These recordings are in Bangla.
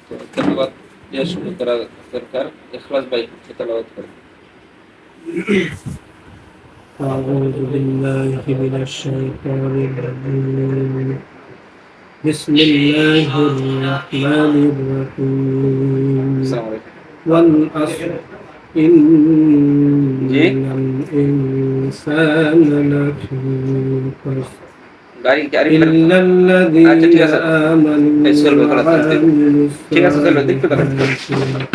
তো তেলাওয়াত দিয়ে শুরু করা দরকার। ইখলাস ভাই তেলাওয়াত করেন। أعوذ بالله من الشيطان الرجيم بسم الله الرحمن الرحيم আসসালামু আলাইকুম। والعصر إن الإنسان لفي خسر গাড়ি গাড়ি إلا আচ্ছা ঠিক الذين আছে, آمنوا এই চলবে করা وعملوا ঠিক আছে, চলো দেখতে পারেন। الصالحات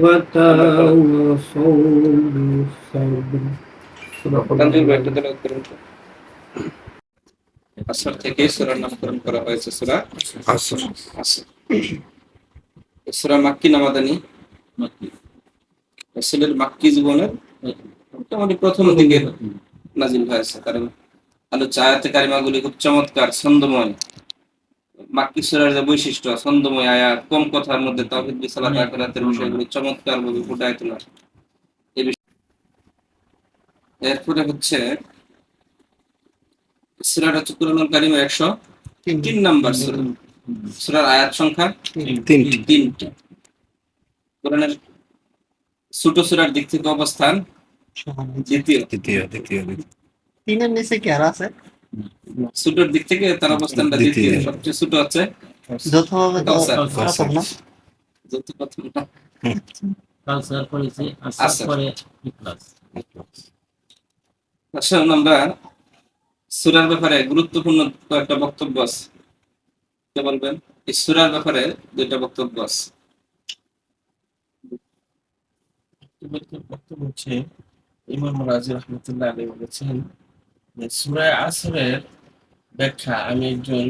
وتواصوا بالصبر তানজিল ভাই একটু তেলাওয়াত করেন তো। আসর থেকে সূরার নামকরণ করা হয়েছে সূরা আসর। আসর। সূরা মাক্কি না মাদানী? মাক্কি। রাসূলের মাক্কি জীবনের মোটামুটি প্রথম দিকে নাজিল হয়েছে, কারণ আলোচ্য আয়াতে কারিমাগুলি খুব চমৎকার, ছন্দময়। মাক্কি সূরার যে বৈশিষ্ট্য, ছন্দময় আয়াত, কম কথার মধ্যে তাওহীদ বিসালাত আখিরাতের বিষয়গুলি চমৎকার ভাবে ফুটায় তোলা। এরপরে হচ্ছে সূরাটা হচ্ছে কুরআনুল কারীমের 103 নাম্বার সূরা। সূরার আয়াত সংখ্যা 3টি। কোরআনের ছোট সূরার দিক থেকে অবস্থান দ্বিতীয়। তিনের নিচে কি আর আছে? ছোটর দিক থেকে তার অবস্থানটা দ্বিতীয়। সবচেয়ে ছোট হচ্ছে যৌথভাবে তো কাউসার। প্রথম না? যত প্রথমটা কাউসার পড়েছি, আসর আসর। পরে ইখলাস। আসলে আমরা সূরার ব্যাপারে গুরুত্বপূর্ণ কয়েকটা বক্তব্য আছে। কে বলবেন? এই সূরার ব্যাপারে দুইটা বক্তব্য আছে। বক্তব্য হচ্ছে ইমাম রাজি রাহমাতুল্লাহ আলাইহি বলেছেন যে সূরা আসরের ব্যাখ্যা আমি একজন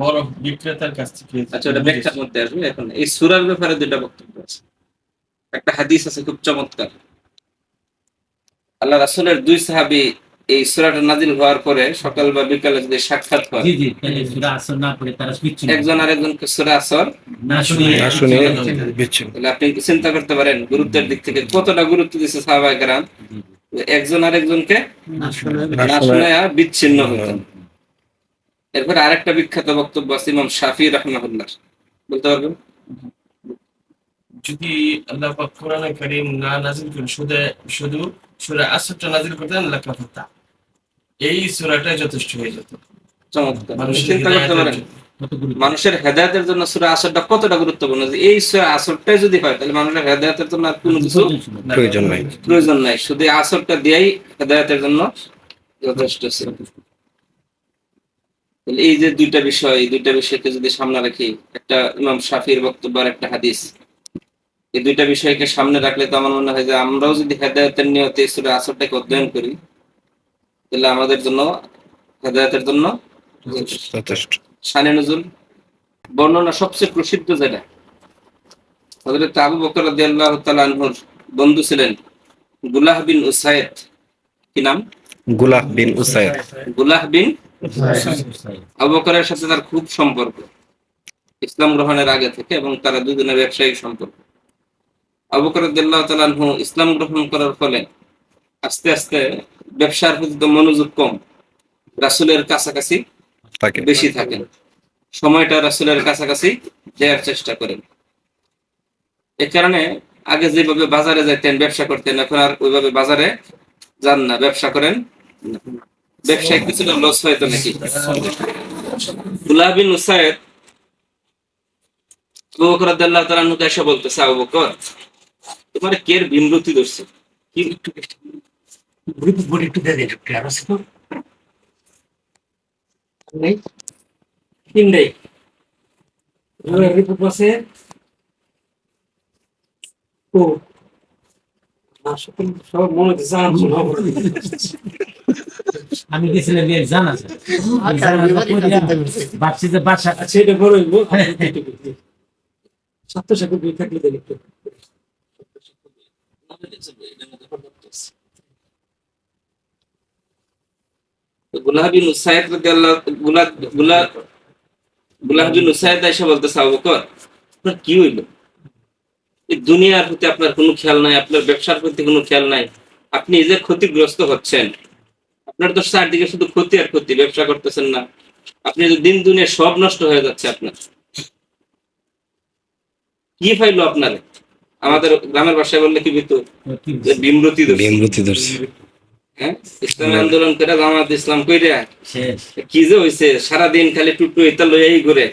বড় বিক্রেতার কাছ থেকে আচ্ছা, ওটা ব্যাখ্যার মধ্যে আসবে। এখন এই সূরার ব্যাপারে দুইটা বক্তব্য আছে। একটা হাদিস আছে খুব চমৎকার। আল্লাহ রাসূলের দুই সাহাবী এই সূরাটা নাযিল হওয়ার পরে সকাল বা বিকালে যদি সাক্ষাৎ হয়, জি জি, তাহলে সূরা আসর না পড়ে তারা বিচ্ছিন্ন একজন আরেকজনকে সূরা আসর না শুনে তাহলে আপনি কি চিন্তা করতে পারেন গুরুত্বের দিক থেকে কতটা গুরুত্ব দিচ্ছে সাহাবায়ে কেরাম। একজন আরেকজনকে না শুনে না শুনায়া বিচ্ছিন্ন হতেন। এরপরে আরেকটা বিখ্যাত বক্তব্য আছে ইমাম শাফি রাহমাহুল্লাহ, বলতে পারবেন? যদি আল্লাহ পাক কোরআনে কারীম না নাযিল করেন, শুধু সূরা আসরটা নাযিল করতেন লাকাফাতা, এই সূরাটাই যথেষ্ট হয়ে যেত। চমৎকার। মানুষের চিন্তা করতে পারেন কত গুরুত্ব। মানুষের হেদায়েতের জন্য সূরা আসরটা কতটা গুরুত্বপূর্ণ। যে এই সূরা আসরটাই যদি হয় তাহলে মানুষের হেদায়েতের জন্য আর কোনো কিছু প্রয়োজন নাই। শুধু এই আসরটা দিয়েই হেদায়েতের জন্য যথেষ্ট ছিল। তাহলে এই যে দুইটা বিষয়, এই দুইটা বিষয়কে যদি সামনে রাখি, একটা ইমাম শাফির বক্তব্য আর একটা হাদিস, এই দুইটা বিষয়কে সামনে রাখলে তো আমার মনে হয় যে আমরাও যদি হেদায়েতের নিয়তে এই সূরা আসরটাকে অধ্যয়ন করি তাহলে আমাদের জন্য হেদায়েতের জন্য যথেষ্ট। শানে নজুল বর্ণনা সবচেয়ে প্রসিদ্ধ যেটা, হযরত আবু বকর রাদিয়াল্লাহু তাআলা আনহুর বন্ধু ছিলেন গুলাহ বিন উসাইদ। কি নাম? গুলাহ বিন উসাইদ। গুলাহ বিন আবু বকরের সাথে তার খুব সম্পর্ক ইসলাম গ্রহণের আগে থেকে, এবং তারা দুজনের ব্যবসায়িক সম্পর্ক। আবু বকর রাদিয়াল্লাহু তাআলা আনহু ইসলাম গ্রহণ করার ফলে আস্তে আস্তে ব্যবসার প্রতি তো মনোযোগ কম, রাসূলের কাছাকাছি বেশি থাকেন, সময়টা রাসূলের কাছাকাছি দেওয়ার চেষ্টা করেন। এ কারণে আগে যেভাবে বাজারে যাইতেন ব্যবসা করতেন, এখন আর ওইভাবে বাজারে যান না, ব্যবসা করেন না। ব্যবসায় কিছুটা লস হয়তো নাকি। গুলাহ বিন উসাইদ আবু বকর রাদিয়াল্লাহু তাআলা আনহুকে এসে বলতেছে, আবু বকর তোমার কে বিমরতি ধরছে? কি একটু বডি একটু দিয়ে দিন একটু আর আছে তো নেই তিন নেই রিপোর্ট আছে। ও আসলে সব মনে হচ্ছে জান শোনা। আমি গেছিলাম এক্সাম আছে, ভাবছি যে বাসা আচ্ছা, এটা বড় হইব। ছাত্র সাথে দুই থাকলে দেখ একটু গুলাহ বিন উসাইদ রাদিয়াল্লাহু গুলাহ বিন উসাইদ এসে বলতেছে, আবু বকর আপনার কি হইল? এই দুনিয়ার প্রতি আপনার কোনো খেয়াল নাই, আপনার ব্যবসার প্রতি কোনো খেয়াল নাই, আপনি এই যে ক্ষতিগ্রস্ত হচ্ছেন, আপনার তো চারদিকে শুধু ক্ষতি আর ক্ষতি, ব্যবসা করতেছেন না, আপনি যদি দিন দুনিয়া সব নষ্ট হয়ে যাচ্ছে আপনার, কি পাইলো আপনার? আমাদের গ্রামের ভাষায় বললে কি বিত বিমরতি ধরছে। বিমূর্তি ধরছে। হ্যাঁ, ইসলামী আন্দোলন করে জামাত ইসলাম কইরা কি যে হইছে, সারাদিন খালি টুটু এটা লইয়াই ঘুরে,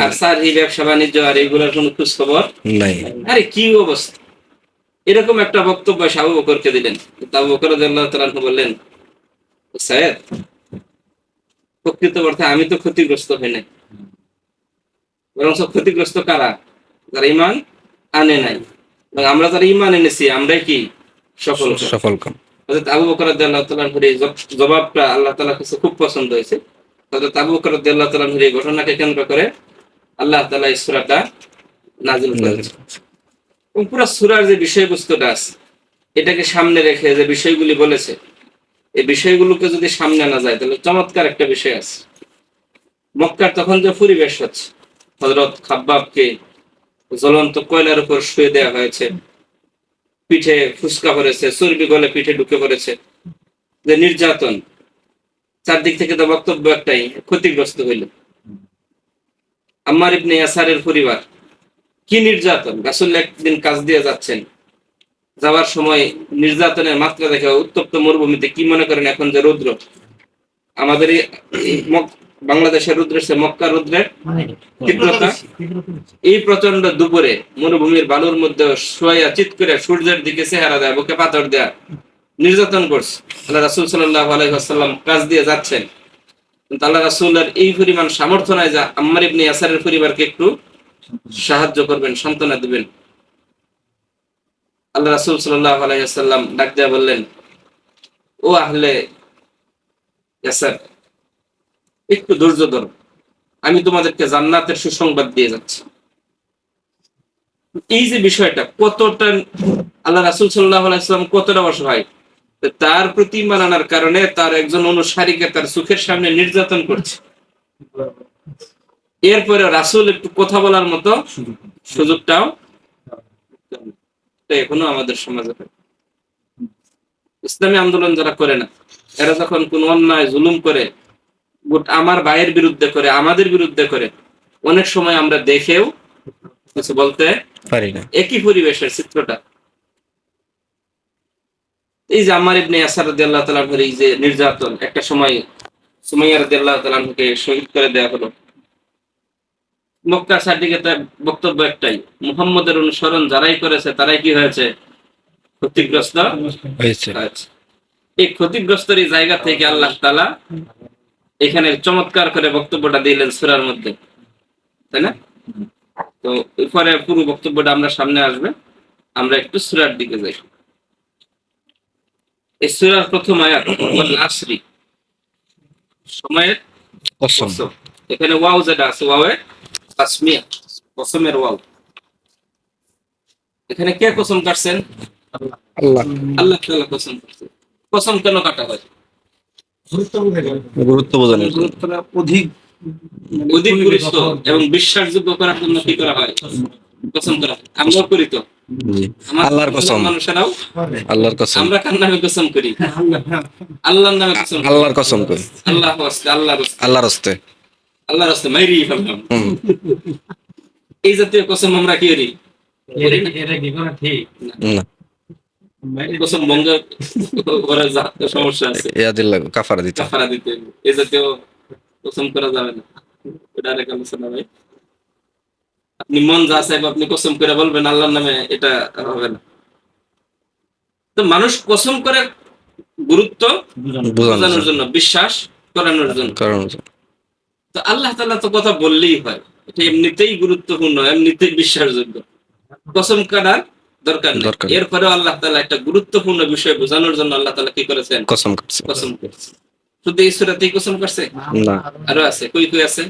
আর স্যার এই ব্যবসা বাণিজ্য আর এইগুলোর কোনো খোঁজ খবর নাই। আরে কি অবস্থা! এরকম একটা বক্তব্য আবু বকরকে দিলেন। আবু বকর রাদিয়াল্লাহু তাআলা আনহু বললেন, স্যার প্রকৃত অর্থে আমি তো ক্ষতিগ্রস্ত হই নাই, বরং ক্ষতিগ্রস্ত কারা? যারা ঈমান আনে নাই। এবং আমরা যারা ঈমান এনেছি আমরাই কি সফল। সফল কাম। হযরত আবু বকর রাদিয়াল্লাহু তাআলা আনহুর এই জবাবটা আল্লাহ তাআলার কাছে খুব পছন্দ হয়েছে। হযরত আবু বকর রাদিয়াল্লাহু তাআলা আনহুর এই ঘটনাকে কেন্দ্র করে আল্লাহ তাআলা এই সূরাটা নাযিল করেছেন। এবং পুরো সূরার যে বিষয়বস্তুটা আছে এটাকে সামনে রেখে যে বিষয়গুলি বলেছে, এই বিষয়গুলোকে যদি সামনে আনা যায় তাহলে চমৎকার একটা বিষয় আছে। মক্কার তখন যে পরিবেশ হচ্ছে, হযরত খাব্বাবকে জ্বলন্ত কয়লার উপর শুয়ে দেওয়া হয়েছে, পিঠে ফুসকা পড়েছে, চর্বি গলে পিঠে ঢুকে পড়েছে, যে নির্যাতন, চারদিক থেকে তো বক্তব্য একটাই, ক্ষতিগ্রস্ত হইল। আম্মার ইবনে ইয়াসারের পরিবার কি নির্যাতন! রাসূল একদিন কাজ দিয়ে যাচ্ছেন, যাওয়ার সময় নির্যাতনের মাত্রা দেখে উত্তপ্ত মরুভূমিতে, কি মনে করেন এখন যে রৌদ্র, আমাদের এই বাংলাদেশের রৌদ্রের চেয়ে মক্কার রৌদ্রের তীব্রতা, এই প্রচন্ড দুপুরে মরুভূমির বালুর মধ্যে শোয়া চিৎ করে সূর্যের দিকে চেহারা দেয়, বুকে পাথর দেয়া নির্যাতন করছে। আল্লাহ রাসূল সাল্লাল্লাহু আলাইহি ওয়াসাল্লাম কাজ দিয়ে যাচ্ছেন, কিন্তু আল্লাহ রাসূলের এই পরিমাণ সামর্থ্য নাই যে আম্মার ইবনে ইয়াসারের পরিবারকে একটু সাহায্য করবেন, সান্ত্বনা দিবেন। আল্লাহ রাসূল সাল্লাল্লাহু আলাইহি ওয়াসাল্লাম ডাক দিয়ে বললেন, ও আহলে ইয়াসার, একটু ধৈর্য ধরো, আমি তোমাদেরকে জান্নাতের সুসংবাদ দিয়ে যাচ্ছি। এই যে বিষয়টা কতটা আল্লাহ রাসূল সাল্লাল্লাহু আলাইহি ওয়াসাল্লাম কতটা অসহায়, তার প্রতি ঈমান আনার কারণে তার একজন অনুসারীকে তার চোখের সামনে নির্যাতন করছে, এরপরে রাসূল একটু কথা বলার মতো সুযোগটাও এখনো আমাদের সমাজে হয়। ইসলামী আন্দোলন যারা করে না, এরা যখন কোন অন্যায় জুলুম করে, আমার ভাইয়ের বিরুদ্ধে করে, আমাদের বিরুদ্ধে করে, অনেক সময় আমরা দেখেও কিছু বলতে পারি না। একই পরিবেশের চিত্রটা। এই যে আম্মার ইবনে ইয়াসার রাদিয়াল্লাহু তাআলা আনহুর এই যে নির্যাতন, একটা সময় সুমাইয়া রাদিয়াল্লাহু তাআলা আনহুকে শহীদ করে দেয়া হলো। মক্কার সার্টিফিকেটের বক্তব্য একটাই, মুহাম্মদের অনুসরণ যারাই করেছে তারাই কি হয়েছে? ক্ষতিগ্রস্ত হয়েছে। হয়েছে। এই ক্ষতিগ্রস্তের এই জায়গা থেকে আল্লাহ তাআলা এখানে চমৎকার করে বক্তব্যটা দিলেন সূরার মধ্যে, তাই না? তো এরপরে পুরো বক্তব্যটা আমরা সামনে আসবে, আমরা একটু সূরার দিকে যাই। এই সূরার প্রথম আয়াত ওয়াল আসরি, সময়ের কসম। কসম। এখানে ওয়াও যেটা আছে, ওয়াও এ তাসমিয়া, কসমের ওয়াও। এখানে কে কসম কাটছেন? আল্লাহ। আল্লাহ তাআলা কসম কাটছেন। কসম কেন কাটা হয়? গুরুত্ব বোঝানোর জন্য। গুরুত্বটা অধিক গুরুত্ব এবং বিশ্বাসযোগ্য করার জন্য কি করা হয়? কসম করা হয়। আমরাও করি তো। জি। আমাদের আল্লাহর কসম। মানুষেরাও আল্লাহর কসম। আমরা কার নামে কসম করি? আল্লাহর নামে কসম করি। আল্লাহর কসম কই। আল্লাহর হস্তে, আল্লাহর হস্তে, আল্লাহর হস্তে। আল্লাহর হস্তে মাইরি ফেললাম। হুম। এই জাতীয় কসম আমরা কি করি? এটা কি কোনো ঠিক? না। কসম ভঙ্গ করার সমস্যা আছে, ইয়াদিল্লাহ কাফারা দিতে। কাফারা দিতে হবে। এই জাতীয় কসম করা যাবে না, এটা আরেক আলোচনা ভাই। আপনি মন যা চাইবে আপনি কসম করে বলবেন আল্লাহর নামে, এটা হবে না। তো মানুষ কসম করে গুরুত্ব বোঝানোর জন্য, বিশ্বাস করানোর জন্য। তো আল্লাহ তাআলা তো কথা বললেই হয়, এটা এমনিতেই গুরুত্বপূর্ণ, এমনিতেই বিশ্বাসযোগ্য, কসম করার দরকার নেই। এরপরেও আল্লাহ তাআলা একটা গুরুত্বপূর্ণ বিষয় বোঝানোর জন্য আল্লাহ তাআলা কি করেছেন? কসম করছে। কসম করেছে। শুধু এই সূরাতেই কসম করছে? না। আরো আছে, কই কই আছে?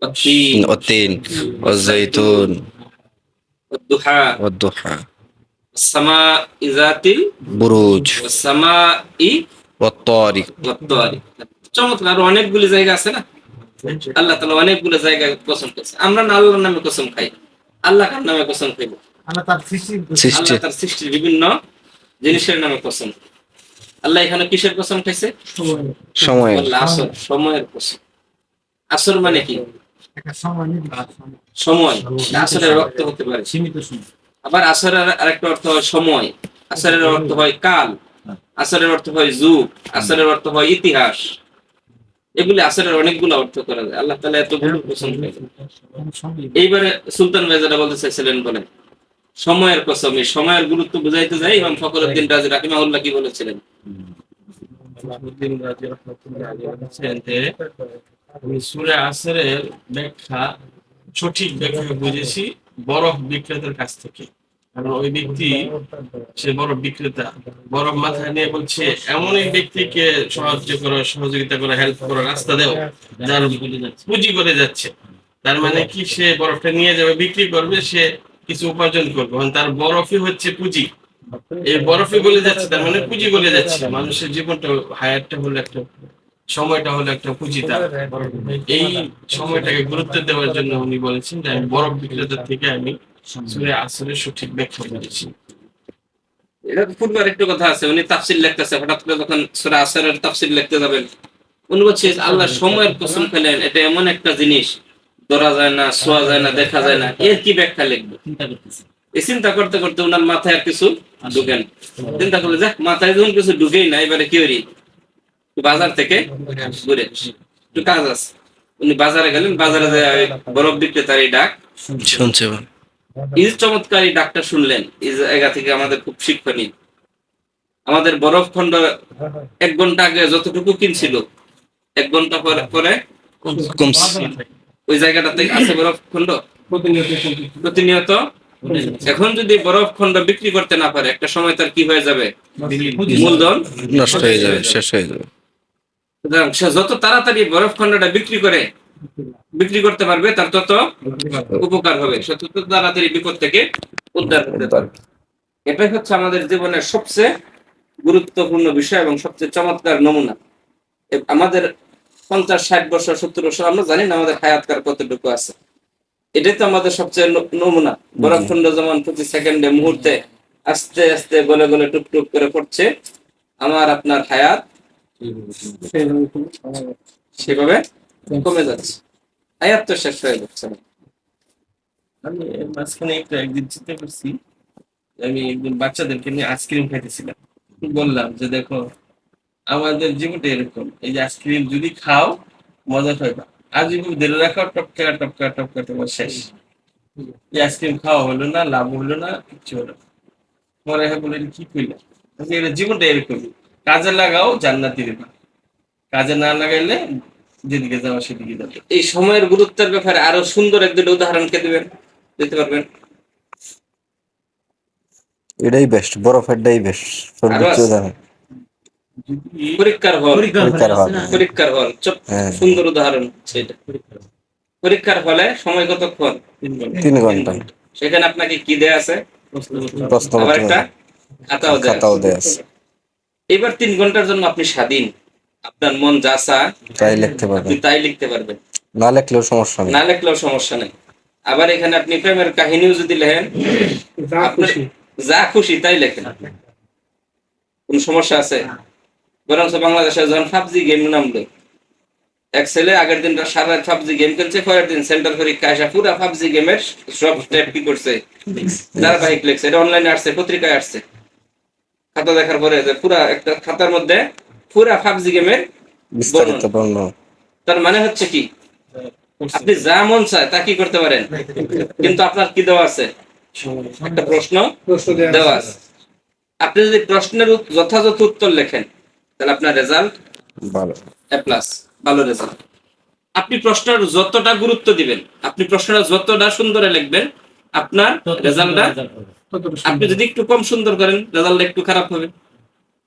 والتين والتين والزيتون والضحى والضحى والسماء ذات বুরুজ والسماء والطارق والطارق। চমৎকার, আরো অনেকগুলি জায়গা আছে না? আল্লাহ তাআলা অনেকগুলো জায়গায় কসম করছে। আমরা না আল্লাহর নামে কসম খাই, আল্লাহ কার নামে কসম খাইব? আল্লাহ তার সৃষ্টি আল্লাহ তার সৃষ্টির বিভিন্ন জিনিসের নামে কসম। আল্লাহ এখানে কিসের কসম খাইছে? সময়ের বলল আসর, সময়ের কসম। আসর মানে কি? একটা সময় নির্দিষ্ট সময়। আসরের রক্ত হতে পারে। সীমিত সময়। আবার আসরের আরেকটা অর্থ হয় সময়, আসরের অর্থ হয় কাল, আসরের অর্থ হয় যুগ, আসরের অর্থ হয় ইতিহাস। এগুলি আসরের অনেকগুলো অর্থ করা যায়। আল্লাহ তাআলা এতগুলো কসম খাইছে। এইবারে সুলতান ভাই যেটা বলতে চাইছিলেন বলেন, সময়ের কসম। এই সময়ের গুরুত্ব বুঝাইতে যাই ইমাম ফখরুদ্দিন রাজি রাহিমাহুল্লাহ কি বলেছিলেন? আলাউদ্দিন রাজি রাহমাতুল্লাহ আলাইহি বলেছেন যে আমি সূরা আসরের ব্যাখ্যা, সঠিক ব্যাখ্যা বুঝেছি বরফ বিক্রেতার কাছ থেকে। কারণ ওই ব্যক্তি, সে বরফ বিক্রেতা, বরফ মাথায় নিয়ে বলছে এমন এক ব্যক্তিকে সাহায্য করো, সহযোগিতা করো, হেল্প করো, রাস্তা দাও যার পুঁজি করে যাচ্ছে। তার মানে কি, সে বরফটা নিয়ে যাবে, বিক্রি করবে, সে কিছু উপার্জন করবে, কারণ তার বরফই হচ্ছে পুঁজি। এই বরফে গলে যাচ্ছে, তার মানে পুঁজি গলে যাচ্ছে। মানুষের জীবনটা, হায়াতটা হলো একটা, সময়টা হলো একটা পুঁজি তার। এই সময়টাকে গুরুত্ব দেওয়ার জন্য উনি বলেছেন যে আমি বরফ বিক্রেতার থেকে আমি সূরা আসরের সঠিক ব্যাখ্যা বুঝেছি। এটা পূর্বে আরেকটু কথা আছে, উনি তাফসীর লিখতেছে, হঠাৎ করে যখন সূরা আসরের তাফসীর লিখতে যাবেন, উনি বলছে আল্লাহ সময়ের কসম খেলেন, এটা এমন একটা জিনিস ধরা যায় না, ছোঁয়া যায় না, দেখা যায় না, এর কি ব্যাখ্যা লিখবো? এই চিন্তা করতে করতে উনার মাথায় আর কিছু ঢুকেন। চিন্তা করলে যাক, মাথায় যখন কিছু ঢুকেই না, এবারে কি করি, বাজার থেকে ঘুরে আসি, একটু কাজ আছে। উনি বাজারে গেলেন, বাজারে যে বরফ বিক্রেতার এই ডাক শুনছে। এই চমৎকার এই ডাকটা শুনলেন, এই জায়গা থেকে আমাদের খুব শিক্ষণীয়। আমাদের বরফ খন্ড 1 ঘন্টা আগে যতটুকু কিনছিল, 1 ঘন্টা পরে কমছে। ওই জায়গাটাতে আছে বরফ খন্ড প্রতিনিয়ত। এখন যদি বরফ খন্ড বিক্রি করতে না পারে, একটা সময় তার কি হয়ে যাবে, মূলধন নষ্ট হয়ে যাবে, শেষ হয়ে যাবে। সুতরাং সে যত তাড়াতাড়ি বরফ খন্ডটা বিক্রি করতে পারবে, তার তত উপকার হবে, সে তত তাড়াতাড়ি বিপদ থেকে উদ্ধার হতে পারবে। এটাই হচ্ছে আমাদের জীবনের সবচেয়ে গুরুত্বপূর্ণ বিষয় এবং সবচেয়ে চমৎকার নমুনা। আমাদের 50, 60 বছর, 70 বছর, আমরা জানি না আমাদের হায়াতকার কতটুকু আছে। এটাই তো আমাদের সবচেয়ে নমুনা। বরফখণ্ড যেমন প্রতি সেকেন্ডে, মুহূর্তে আস্তে আস্তে গলে গলে টুক টুক করে পড়ছে, আমার আপনার হায়াত সেভাবে কমে যাচ্ছে, হায়াত তো শেষ হয়ে যাচ্ছে না। আমি মাঝখানে একদিন চিন্তা করছি, আমি একদিন বাচ্চাদেরকে নিয়ে আইসক্রিম খাইতেছিলাম। বললাম যে দেখো, আমাদের জীবনটা এরকম, এই যে আইসক্রিম যদি খাও মজা পাইবা, আজীবন ধরে রাখো, টপকা টপকা টপকা তোমার শেষ। এই আইসক্রিম খাওয়া হলো না, লাভ হলো না, কিচ্ছু হলো না। পরে বলে কি কইলা, এটা জীবনটা এরকম, কাজে লাগাও জান্নাতি দিবা, কাজে না লাগাইলে যেদিকে যাওয়া সেদিকে যাবে। এই সময়ের গুরুত্বের ব্যাপারে আরো সুন্দর একদিন উদাহরণ কে দিতে পারবেন? এটাই বেস্ট, বরফেরটাই বেস্ট। আরো আছে? পরীক্ষার হল, হ্যাঁ। সুন্দর উদাহরণ সেটা। পরীক্ষার হলে সময় কতক্ষণ? 3 ঘন্টা। সেখানে আপনাকে কি দেয়া আছে? প্রশ্ন আবার একটা খাতাও দেয়া আছে। এবার 3 ঘন্টার জন্য আপনি স্বাধীন, আপনার মন যা চায় তাই লিখতে পারবেন, আপনি তাই লিখতে পারবেন, না লিখলেও সমস্যা নেই। আবার এখানে আপনি প্রেমের কাহিনীও যদি লেখেন, আপনি যা খুশি তাই লেখেন, কোন সমস্যা আছে? বরং বাংলাদেশে যখন পাবজি গেম নামলো, এক ছেলে আগের দিন সারা রাত পাবজি গেম খেলছে, পরের দিন সেন্টার পরীক্ষা আসা পুরো পাবজি গেমের সব স্টেপ কি করছে, ধারাবাহিক লিখছে। এটা অনলাইনে আসছে, পত্রিকায় আসছে। খাতা দেখার পরে যে পুরা একটা খাতার মধ্যে পুরা পাবজি গেমের বিস্তারিত বর্ণনা। তার মানে হচ্ছে কি, আপনি যা মন চায় তা কি করতে পারেন, কিন্তু আপনার কি দেওয়া আছে, একটা প্রশ্ন দেওয়া আছে। আপনি যদি প্রশ্নের যথাযথ উত্তর লেখেন, তাহলে আপনার রেজাল্ট ভালো, A+, ভালো রেজাল্ট। আপনি প্রশ্নের যতটা গুরুত্ব দিবেন, আপনি প্রশ্নটা যতটা সুন্দরে লিখবেন, আপনার রেজাল্টটা, আপনি যদি একটু কম সুন্দর করেন, রেজাল্ট একটু খারাপ হবে।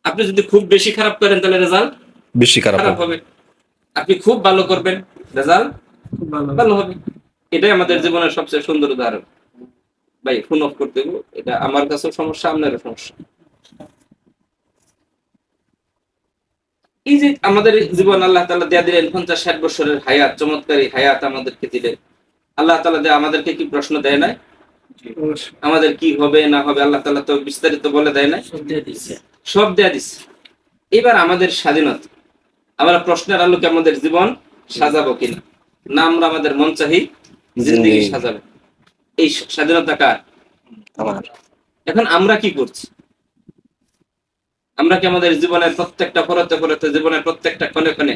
আপনি যদি খুব বেশি খারাপ করেন, তাহলে রেজাল্ট বেশি খারাপ হবে। আপনি খুব ভালো করবেন, রেজাল্ট ভালো হবে। এটাই আমাদের জীবনের সবচেয়ে সুন্দর উদাহরণ। ভাই ফোন অফ করতে দেবো, এটা আমার কাছেও সমস্যা, আপনারও সমস্যা। এই যে আমাদের জীবন আল্লাহ তাআলা দেয়া দিলেন 50-60 বছরের হায়াত, চমৎকারী হায়াত আমাদেরকে দিলেন। আল্লাহ তাআলা আমাদেরকে কি প্রশ্ন দেয় না? আমাদের কি হবে না হবে আল্লাহ তাআলা তো বিস্তারিত বলে দেয় না? সব দেয়া দিছে। এবার আমাদের স্বাধীনতা, আমরা প্রশ্নের আলোকে আমাদের জীবন সাজাবো কিনা, না আমরা আমাদের মন চাহি জিন্দেগি সাজাবো। এই স্বাধীনতা কার? আমার। এখন আমরা কি করছি? আমরা কি আমাদের জীবনের প্রত্যেকটা পরতে পরতে, জীবনের প্রত্যেকটা ক্ষণে ক্ষণে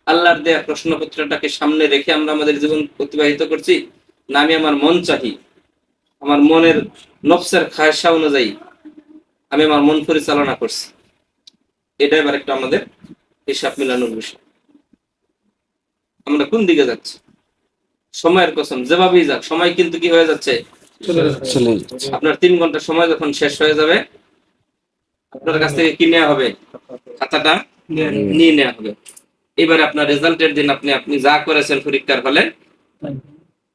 আল্লাহর দেয়া প্রশ্নপত্রটাকে সামনে রেখে আমরা আমাদের জীবন অতিবাহিত করছি, না আমি আমার মন চাহি, আমার মনের নফসের খায়সা অনুযায়ী আমি আমার মন পরিচালনা করছি? এটা এবার একটা আমাদের হিসাব মিলানোর বিষয়। আমরা কোন দিকে যাচ্ছি? সময়ের কসম, যেভাবেই যাক সময় কিন্তু কি হয়ে যাচ্ছে, আপনার 3 ঘন্টা সময় যখন শেষ হয়ে যাবে, আপনার কাছ থেকে কি নেওয়া হবে? খাতাটা নিয়ে নেওয়া হবে। এবারে আপনার রেজাল্টের দিন আপনি যা করেছেন পরীক্ষার হলে,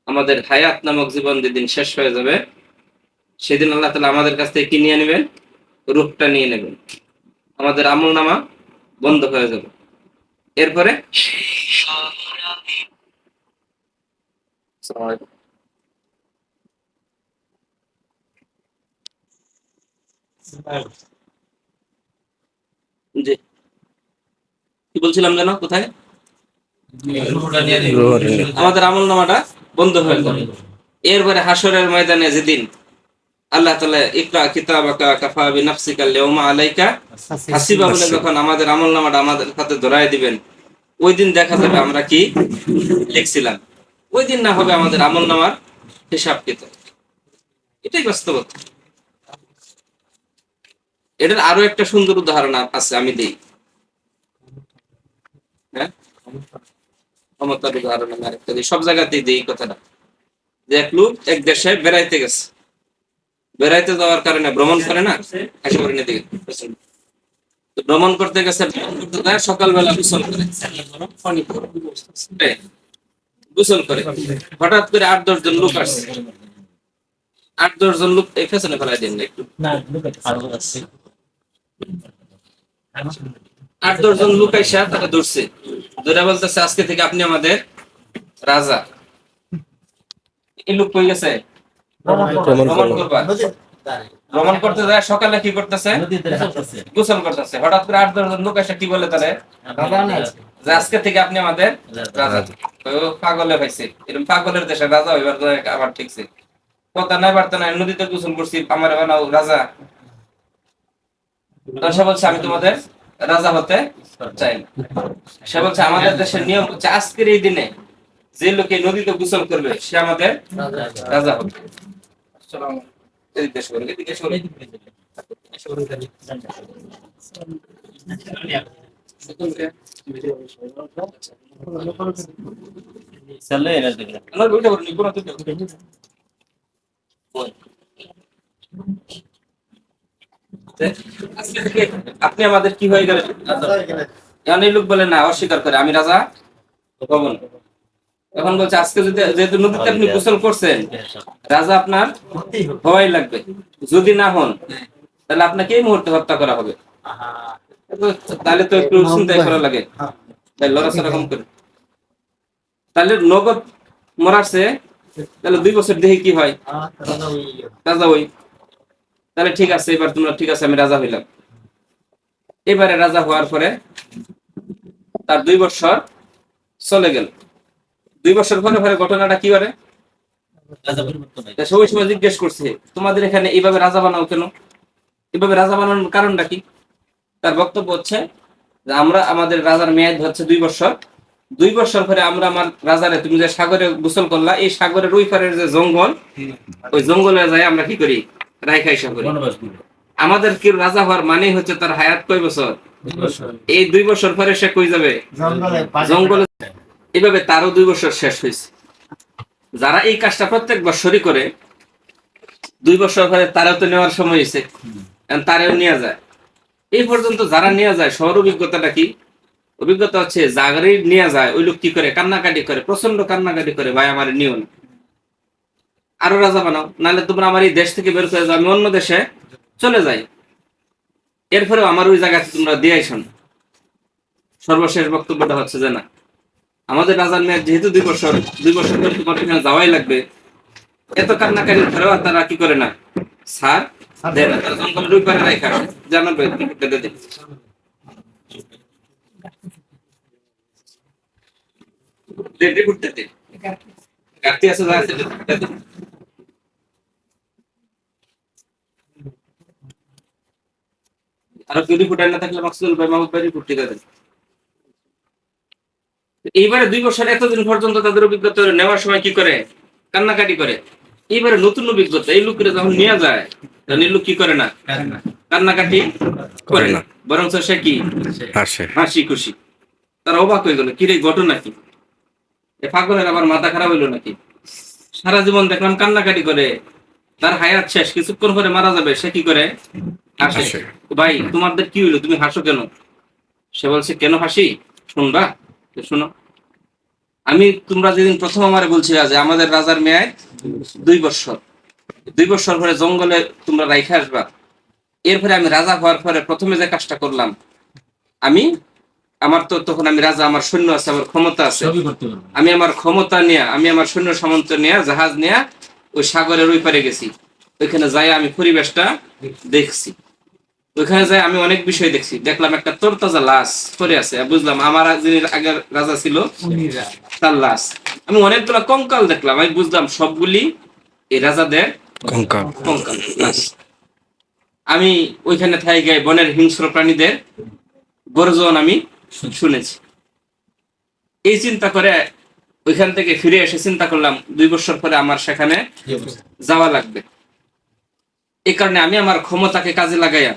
আমাদের হায়াত নামক জীবন যেদিন শেষ হয়ে যাবে, সেদিন আল্লাহ তাআলা আমাদের কাছ থেকে কি নিয়ে নেবেন? রূপটা নিয়ে নেবেন। আমাদের আমলনামা বন্ধ হয়ে যাবে। এরপরে জি কি বলছিলাম যেন, কোথায়? আমাদের আমলনামাটা বন্ধ হয়ে যাবে। এরপরে হাসরের ময়দানে যেদিন আল্লাহ তাআলা ইকরা কিতাবাকা কাফা বিনাফসিকা আল-ইয়াওমা আলাইকা হাসিবা বলে যখন আমাদের আমলনামাটা আমাদের হাতে ধরায় দিবেন, ওই দিন দেখা যাবে আমরা কি লিখছিলাম। ওই দিন না হবে আমাদের আমলনামার হিসাব কিতাব। এটাই বাস্তবতা। এটার আরো একটা সুন্দর উদাহরণ আছে, আমি দেই। হ্যাঁ, ক্ষমতার উদাহরণ আমি আরেকটা দিই, সব জায়গাতেই দিই কথাটা। যে এক লোক এক দেশে বেড়াইতে গেছে, বেড়াইতে যাওয়ার কারণে ভ্রমণ করে না, একেবারে দিকে ভ্রমণ করতে গেছে, সকালবেলা গোসল করে হঠাৎ করে 8-10 জন লোক আসছে। 8-10 জন লোক এই পেছনে ফেলাই দিন একটু। 8-10 জন লোক আইসা তারা ধরছে, ধরে বলতেছে আজকে থেকে আপনি আমাদের রাজা। এই লোক কই গেছে? ভ্রমণ করবা। ভ্রমণ করতে যায়, সকালে কি করতেছে? গোসল করতেছে। হঠাৎ করে 8-10 জন লোক এসে কি বলে তারে? যে আজকে থেকে আপনি আমাদের রাজা। পাগলে ভাইছে, এরকম পাগলের দেশে রাজা হইবার আবার ঠিকছে। কথা নাই বার্তা নাই, নদীতে গোসল করছি, আমার বানাও রাজা। সে বলছে আমি তোমাদের রাজা হতে চাই না। সে বলছে আমাদের দেশের নিয়ম হচ্ছে আজকের এই দিনে যে লোকে নদীতে গোসল করবে সে আমাদের রাজা হবে। আপনি আমাদের কি হয়ে গেলেন? এই লোক বলে না, অস্বীকার করে আমি রাজা হব না। তখন বলছে আজকে যদি যেহেতু নদীতে আপনি গোসল করছেন, রাজা আপনার হওয়াই লাগবে। যদি না হন তাহলে আপনাকে এই মুহূর্তে হত্যা করা হবে। তাহলে তো একটু চিন্তাই করা লাগে, তাই লড়াচড়া কম করে। তাহলে নগদ মরারছে, তাহলে 2 বছর দেহে কি হয়? রাজা হই। তাহলে ঠিক আছে, এবার তোমরা ঠিক আছে, আমি রাজা হইলাম। এবারে রাজা হওয়ার পরে তার 2 বছর চলে গেল। 2 বছর পরে পরে ঘটনাটা কি করে? সবাই সময় জিজ্ঞেস করছে তোমাদের এখানে এইভাবে রাজা বানাও কেন? এভাবে রাজা বানানোর কারণটা কি? তার বক্তব্য হচ্ছে যে আমরা আমাদের রাজার মেয়াদ হচ্ছে 2 বছর। 2 বছর পরে আমরা আমার রাজারে, তুমি যে সাগরে গোসল করলা, এই সাগরের ওই পারের যে জঙ্গল, ওই জঙ্গলে যাই আমরা কি করি? রাইখাই করি। আমাদের কি রাজা হওয়ার মানে হচ্ছে তার হায়াত কয় বছর? এই 2 বছর পরে সে কই যাবে? জঙ্গলে। এভাবে তারও 2 বছর শেষ হয়েছে। যারা এই কাজটা প্রত্যেক বছরই করে, 2 বছর পরে তারাও তো নেওয়ার সময় হয়েছে, তারাও নিয়ে যায়। এই পর্যন্ত যারা নিয়ে যায়, সবার অভিজ্ঞতাটা কি? অভিজ্ঞতা হচ্ছে যাগারই নিয়ে যায় ওই লোক কি করে? কান্নাকাটি করে, প্রচন্ড কান্নাকাটি করে, ভাই আমার নিও না, আরো রাজা বানাও, নাহলে তোমরা আমার এই দেশ থেকে বের করে যাও, আমি অন্য দেশে চলে যাই। এরপরেও আমার ওই জায়গাতে তোমরা দিয়ে আইসো না। সর্বশেষ বক্তব্যটা হচ্ছে যে না, আমাদের রাজার মেয়াদ যেহেতু 2 বছর, 2 বছর পরে তোমার এখানে যাওয়াই লাগবে। এত কান্নাকাটি ধরেও তারা কি করে না? স্যার দেয় না, তারা জঙ্গলের ওই পারে রাখা জানাবে। রিপোর্ট দিতে ঘাটতি আছে, যা আছে দিতে। আর কেউ রিপোর্ট না থাকলে মাকসুদুল ভাই, মাহমুদ ভাই রিপোর্ট দিতে দেন। এইবারে 2 বছর এতদিন পর্যন্ত তাদের অভিজ্ঞতা নেওয়ার সময় কি করে? কান্নাকাটি করে। এইবারে নতুন অভিজ্ঞতা এই লোকেরা যখন নিয়ে যায়, তখন এই লোক কি করে না? কান্নাকাটি করে না, বরং সে কি হাসি খুশি। তারা অবাক হয়ে গেল, কিরে ঘটনা কি? এ পাগলের আবার মাথা খারাপ হইলো নাকি? সারা জীবন দেখলাম কান্নাকাটি করে, তার হায়াত শেষ, কিছুক্ষণ পরে মারা যাবে, সে কি করে? হাসে। ভাই তোমাদের কি হইলো, তুমি হাসো কেন? সে বলছে, কেন হাসি শুনবা? শোনো, আমি তোমরা যেদিন প্রথম আমারে বলছিলা যে আমাদের রাজার মেয়াদ 2 বছর, 2 বছর পরে জঙ্গলে তোমরা রাইখে আসবা, এরপরে আমি রাজা হওয়ার পরে প্রথমে যে কাজটা করলাম, আমি আমার তো তখন আমি রাজা, আমার সৈন্য আছে, আমার ক্ষমতা আছে, আমি আমার ক্ষমতা নিয়ে, আমি আমার সৈন্য সামন্ত নিয়ে, জাহাজ নিয়ে ওই সাগরের ওই পারে গেছি। ওইখানে যাই আমি পরিবেশটা দেখছি, ওইখানে যাই আমি অনেক বিষয় দেখছি। দেখলাম একটা তরতাজা লাশ পড়ে আছে, বুঝলাম আমার যিনি আগের রাজা ছিল তার লাশ। আমি অনেকগুলা কঙ্কাল দেখলাম, আমি বুঝলাম সবগুলি এই রাজাদের কঙ্কাল লাশ। আমি ওইখানে থাই গায়ে বনের হিংস্র প্রাণীদের গর্জন আমি শুনেছি। এই চিন্তা করে ওইখান থেকে ফিরে এসে চিন্তা করলাম 2 বছর পরে আমার সেখানে যাওয়া লাগবে। এই কারণে আমি আমার ক্ষমতাকে কাজে লাগাইয়া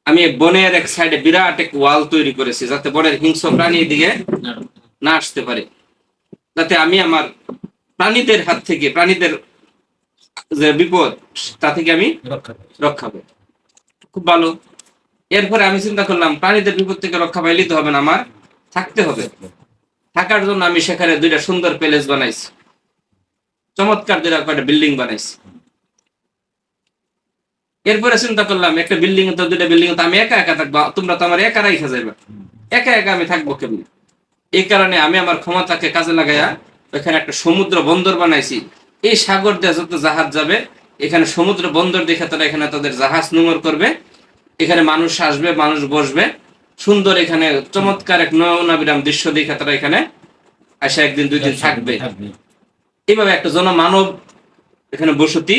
আমি বনের এক সাইডে বিরাট এক ওয়াল তৈরি করেছি, যাতে বনের হিংস্র প্রাণী দিকে না আসতে পারে, যাতে আমি আমার প্রাণীদের হাত থেকে, প্রাণীদের যে বিপদ তা থেকে আমি রক্ষা পাই। খুব ভালো। এরপরে আমি চিন্তা করলাম প্রাণীদের বিপদ থেকে রক্ষা পাইলেই তো হবে না, আমার থাকতে হবে। থাকার জন্য আমি সেখানে 2টা সুন্দর প্যালেস বানাইছি, চমৎকার 2টা বিল্ডিং বানাইছি। এরপরে চিন্তা করলাম একটা বিল্ডিং তো 2টা বিল্ডিং তো আমি একা একা থাকবো, তোমরা তো আমার একা রাইখা যাইবা, একা একা আমি থাকবো কেমনি? এই কারণে আমি আমার ক্ষমতাকে কাজে লাগাইয়া এখানে একটা সমুদ্র বন্দর বানাইছি। এই সাগর দিয়ে যত জাহাজ যাবে, এখানে সমুদ্র বন্দর দেখে তারা এখানে তাদের জাহাজ নোঙর করবে, এখানে মানুষ আসবে, মানুষ বসবে, সুন্দর এখানে চমৎকার এক নয়নাবিরাম দৃশ্য দেখে তারা এখানে আসে 1 দিন 2 দিন থাকবে। এইভাবে একটা জনমানব এখানে বসতি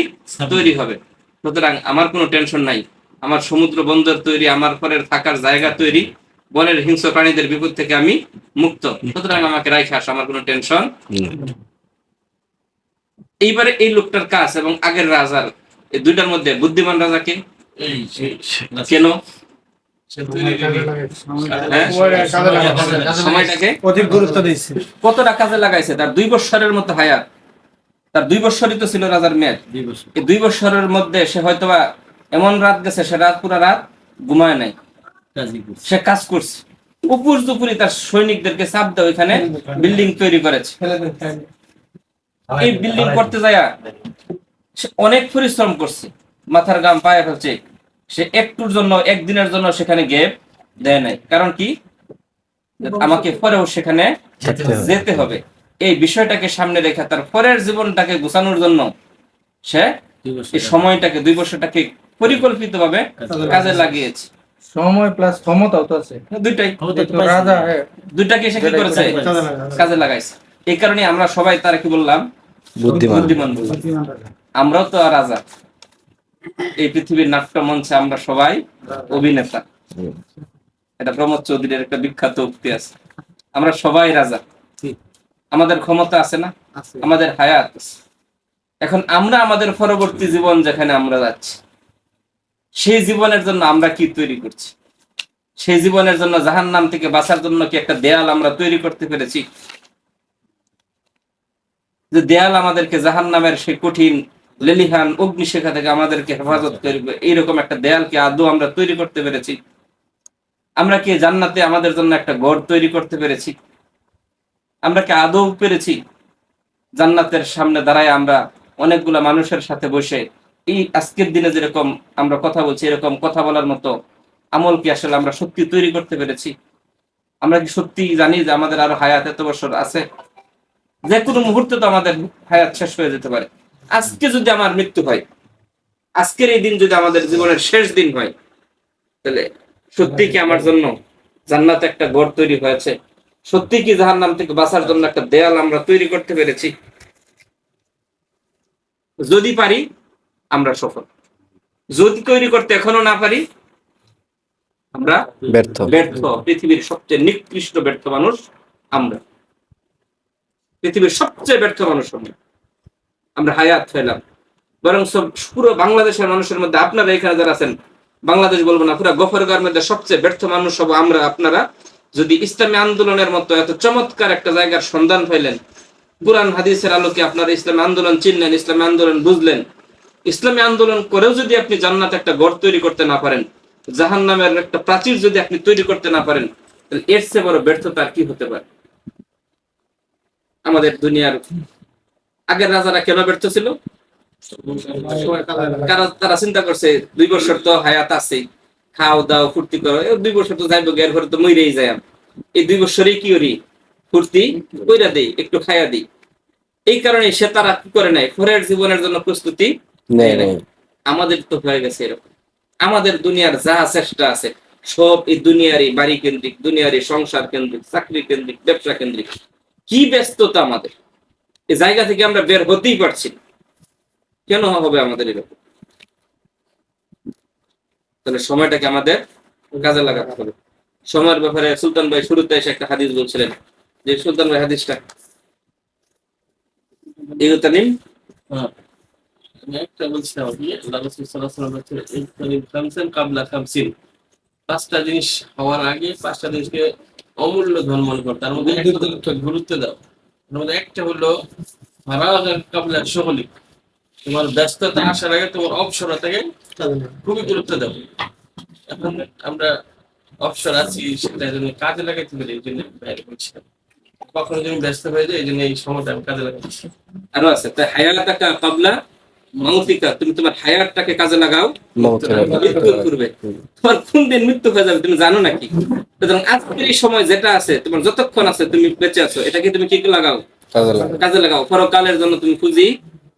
তৈরি হবে। সুতরাং আমার কোনো টেনশন নাই, আমার সমুদ্র বন্দর তৈরি, আমার পরের থাকার জায়গা তৈরি, বনের হিংস্র প্রাণীদের বিপদ থেকে আমি মুক্ত। সুতরাং আমাকে রাইখে আসো, আমার কোনো টেনশন। এইবারে এই লোকটার কাজ এবং আগের রাজার, এই 2টার মধ্যে বুদ্ধিমান রাজা কে? কেন? সময়টাকে অধিক গুরুত্ব দিয়েছে। কতটা কাজে লাগাইছে? তার 2 বছরের মতো হায়াত, তার 2 বছরই তো ছিল রাজার মেয়াদ। এই 2 বছরের মধ্যে সে হয়তোবা এমন রাত গেছে, সে রাত পুরা রাত ঘুমায় নাই, সে কাজ করছে। উপর দুপুরি তার সৈনিকদেরকে চাপ দেওয়া ওইখানে বিল্ডিং তৈরি করেছে। এই বিল্ডিং করতে যায় সে অনেক পরিশ্রম করছে, মাথার ঘাম পায়ে ফেলছে। সে একটুর জন্য, একদিনের জন্য সেখানে গ্যাপ দেয় নাই। কারণ কি? আমাকে পরেও সেখানে যেতে হবে। এই বিষয়টাকে সামনে রেখে তার পরের জীবনটাকে গোছানোর জন্য সে এই সময়টাকে, 2 বছরটাকে পরিকল্পিত ভাবে কাজে লাগিয়েছে। সময় প্লাস ক্ষমতাও তো আছে, দুইটাই রাজা। দুইটাকে সে কি করেছে? কাজে লাগাইছে। এই কারণে আমরা সবাই তারা কি বললাম? বুদ্ধিমান বললাম। আমরাও তো রাজা, এই পৃথিবীর নাট্য মঞ্চে আমরা সবাই অভিনেতা। এটা প্রমোদ চৌধুরীর একটা বিখ্যাত উক্তি আছে, আমরা সবাই রাজা। আমাদের ক্ষমতা আছে না? আমাদের হায়াত আছে। এখন আমরা আমাদের পরবর্তী জীবন যেখানে আমরা যাচ্ছি, সেই জীবনের জন্য আমরা কি তৈরি করছি? সেই জীবনের জন্য জাহান্নাম থেকে বাঁচার জন্য কি একটা দেয়াল আমরা তৈরি করতে পেরেছি? যে দেয়াল আমাদেরকে জাহান্নামের সেই কঠিন লেলিহান অগ্নিশিখা থেকে আমাদেরকে হেফাজত করবে, এইরকম একটা দেয়াল কি আদৌ আমরা তৈরি করতে পেরেছি? আমরা কি জান্নাতে আমাদের জন্য একটা ঘর তৈরি করতে পেরেছি? আমরা কি আদৌ পেরেছি? জান্নাতের সামনে দাঁড়ায় আমরা অনেকগুলা মানুষের সাথে বসে এই আজকের দিনে যেরকম আমরা কথা বলছি, এরকম কথা বলার মতো আমল কি আসলে আমরা সত্যি তৈরি করতে পেরেছি? আমরা কি সত্যি জানি যে আমাদের আরো হায়াত এত বছর আছে? যে কোনো মুহূর্তে তো আমাদের হায়াত শেষ হয়ে যেতে পারে। আজকে যদি আমার মৃত্যু হয়, আজকের এই দিন যদি আমাদের জীবনের শেষ দিন হয়, তাহলে সত্যি কি আমার জন্য জান্নাতে একটা ঘর তৈরি হয়েছে? সত্যি কি জাহান্নাম থেকে বাঁচার জন্য একটা দেয়াল আমরা তৈরি করতে পেরেছি? যদি পারি আমরা সফল, যদি তৈরি করতে এখনো না পারি আমরা ব্যর্থ। ব্যর্থ। পৃথিবীর সবচেয়ে নিকৃষ্ট ব্যর্থ মানুষ আমরা, পৃথিবীর সবচেয়ে ব্যর্থ মানুষ আমরা হায়াত ফেলাম। বরং সব পুরো বাংলাদেশের মানুষের মধ্যে আপনারা এখানে যারা আছেন, বাংলাদেশ বলবো না, পুরো গফরগাঁওয়ের মধ্যে সবচেয়ে ব্যর্থ মানুষ হবো আমরা, আপনারা। যদি ইসলামী আন্দোলনের মতো এত চমৎকার একটা জায়গার সন্ধান পাইলেন, কুরআন হাদিসের আলোকে আপনারা ইসলামী আন্দোলন চিনলেন, ইসলামী আন্দোলন বুঝলেন, ইসলামী আন্দোলন করেও যদি আপনি জান্নাতে একটা ঘর তৈরি করতে না পারেন, জাহান্নামের একটা প্রাচীর যদি আপনি তৈরি করতে না পারেন, তাহলে এর চেয়ে বড় ব্যর্থতা আর কি হতে পারে? আমাদের দুনিয়ার আগের রাজারা কেন ব্যর্থ ছিল? কারণ তারা চিন্তা করছে 2 বছর তো হায়াত আছে, খাও দাও ফুর্তি করো, 2 বছর তো যাইবো, এর পরে তো মইরেই যাই, এই 2 বছরেই কি করি, ফুর্তি কইরা দেই, একটু খাইয়া দিই। এই কারণে সে তারা কি করে নাই, পরের জীবনের জন্য প্রস্তুতি নেয় নাই। আমাদের তো হয়ে গেছে এরকম। আমাদের দুনিয়ার যা চেষ্টা আছে সব এই দুনিয়ারই বাড়ি কেন্দ্রিক, দুনিয়ারই সংসার কেন্দ্রিক, চাকরি কেন্দ্রিক, ব্যবসা কেন্দ্রিক। কি ব্যস্ততা আমাদের, এই জায়গা থেকে আমরা বের হতেই পারছি না। কেন হবে আমাদের এরকম? তাহলে সময়টাকে আমাদের কাজে লাগাতে হবে। সময়ের ব্যাপারে সুলতান ভাই শুরুতে এসে একটা হাদিস বলছিলেন, যে সুলতান ভাই হাদিসটা ইগতানিম। আমি একটা বলছিলাম কি, আল্লাহ রাসূল সাল্লাল্লাহু আলাইহি ওয়াসাল্লাম বলেছেন ইগতানিম খামসান কাবলা খামসিন, 5টা জিনিস হওয়ার আগে 5টা জিনিসকে অমূল্য ধন মনে করো, তার মধ্যে একটা গুরুত্ব দাও। তার মধ্যে একটা হলো ফারাগান কাবলা শুগলিক, তোমার ব্যস্ততা আসার আগে তোমার অবসরটাকে খুবই গুরুত্ব দাও। এখন আমরা অবসর আছি, সেটা জন্য কাজে লাগাইতে পারি, এই জন্য বাইরে বলছিলাম। কখনো যদি ব্যস্ত হয়ে যায়, এই জন্য এই সময়টা আমি কাজে লাগাচ্ছি। আরো আছে, তাই হায়াতাকা কাবলা মাউতিকা, তুমি তোমার হায়াতটাকে কাজে লাগাও মৃত্যুর পূর্বে। তোমার কোন দিন মৃত্যু হয়ে যাবে তুমি জানো নাকি? সুতরাং আজকের এই সময় যেটা আছে, তোমার যতক্ষণ আছে তুমি বেঁচে আছো, এটাকে তুমি কি লাগাও, কাজে লাগাও। পরকালের জন্য তুমি পুঁজি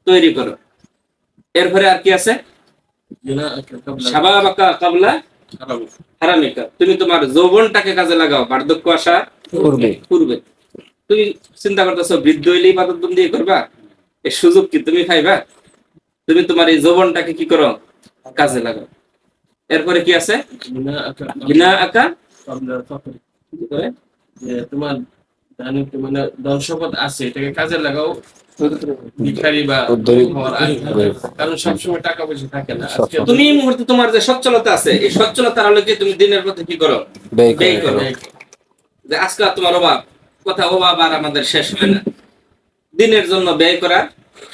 তৈরি করো। এরপরে আর কি আছে, শাবাবাকা কাবলা হারামিকা, তুমি তোমার যৌবনটাকে কাজে লাগাও বার্ধক্য আসার পূর্বে। তুমি চিন্তা করতেছো বৃদ্ধ হইলেই ইবাদত বন্দি করবা, এই সুযোগ কি তুমি পাইবা? তুমি তোমার এই যৌবনটাকে কি করো, কাজে লাগাও। এরপরে কি আছে, বিনা আকা তোমার মানে ধন সম্পদ আছে, এটাকে কাজে লাগাও ভিখারি বা হওয়ার আগে। কারণ সবসময় টাকা পয়সা থাকে না। আজকে তুমি এই মুহূর্তে তোমার যে সচ্ছলতা আছে, এই সচ্ছলতার আলোকে তুমি দিনের পথে কি করো, ব্যয় করো। যে আজকে তোমার অভাব, কথা অভাব আর আমাদের শেষ হয় না, দিনের জন্য ব্যয় করার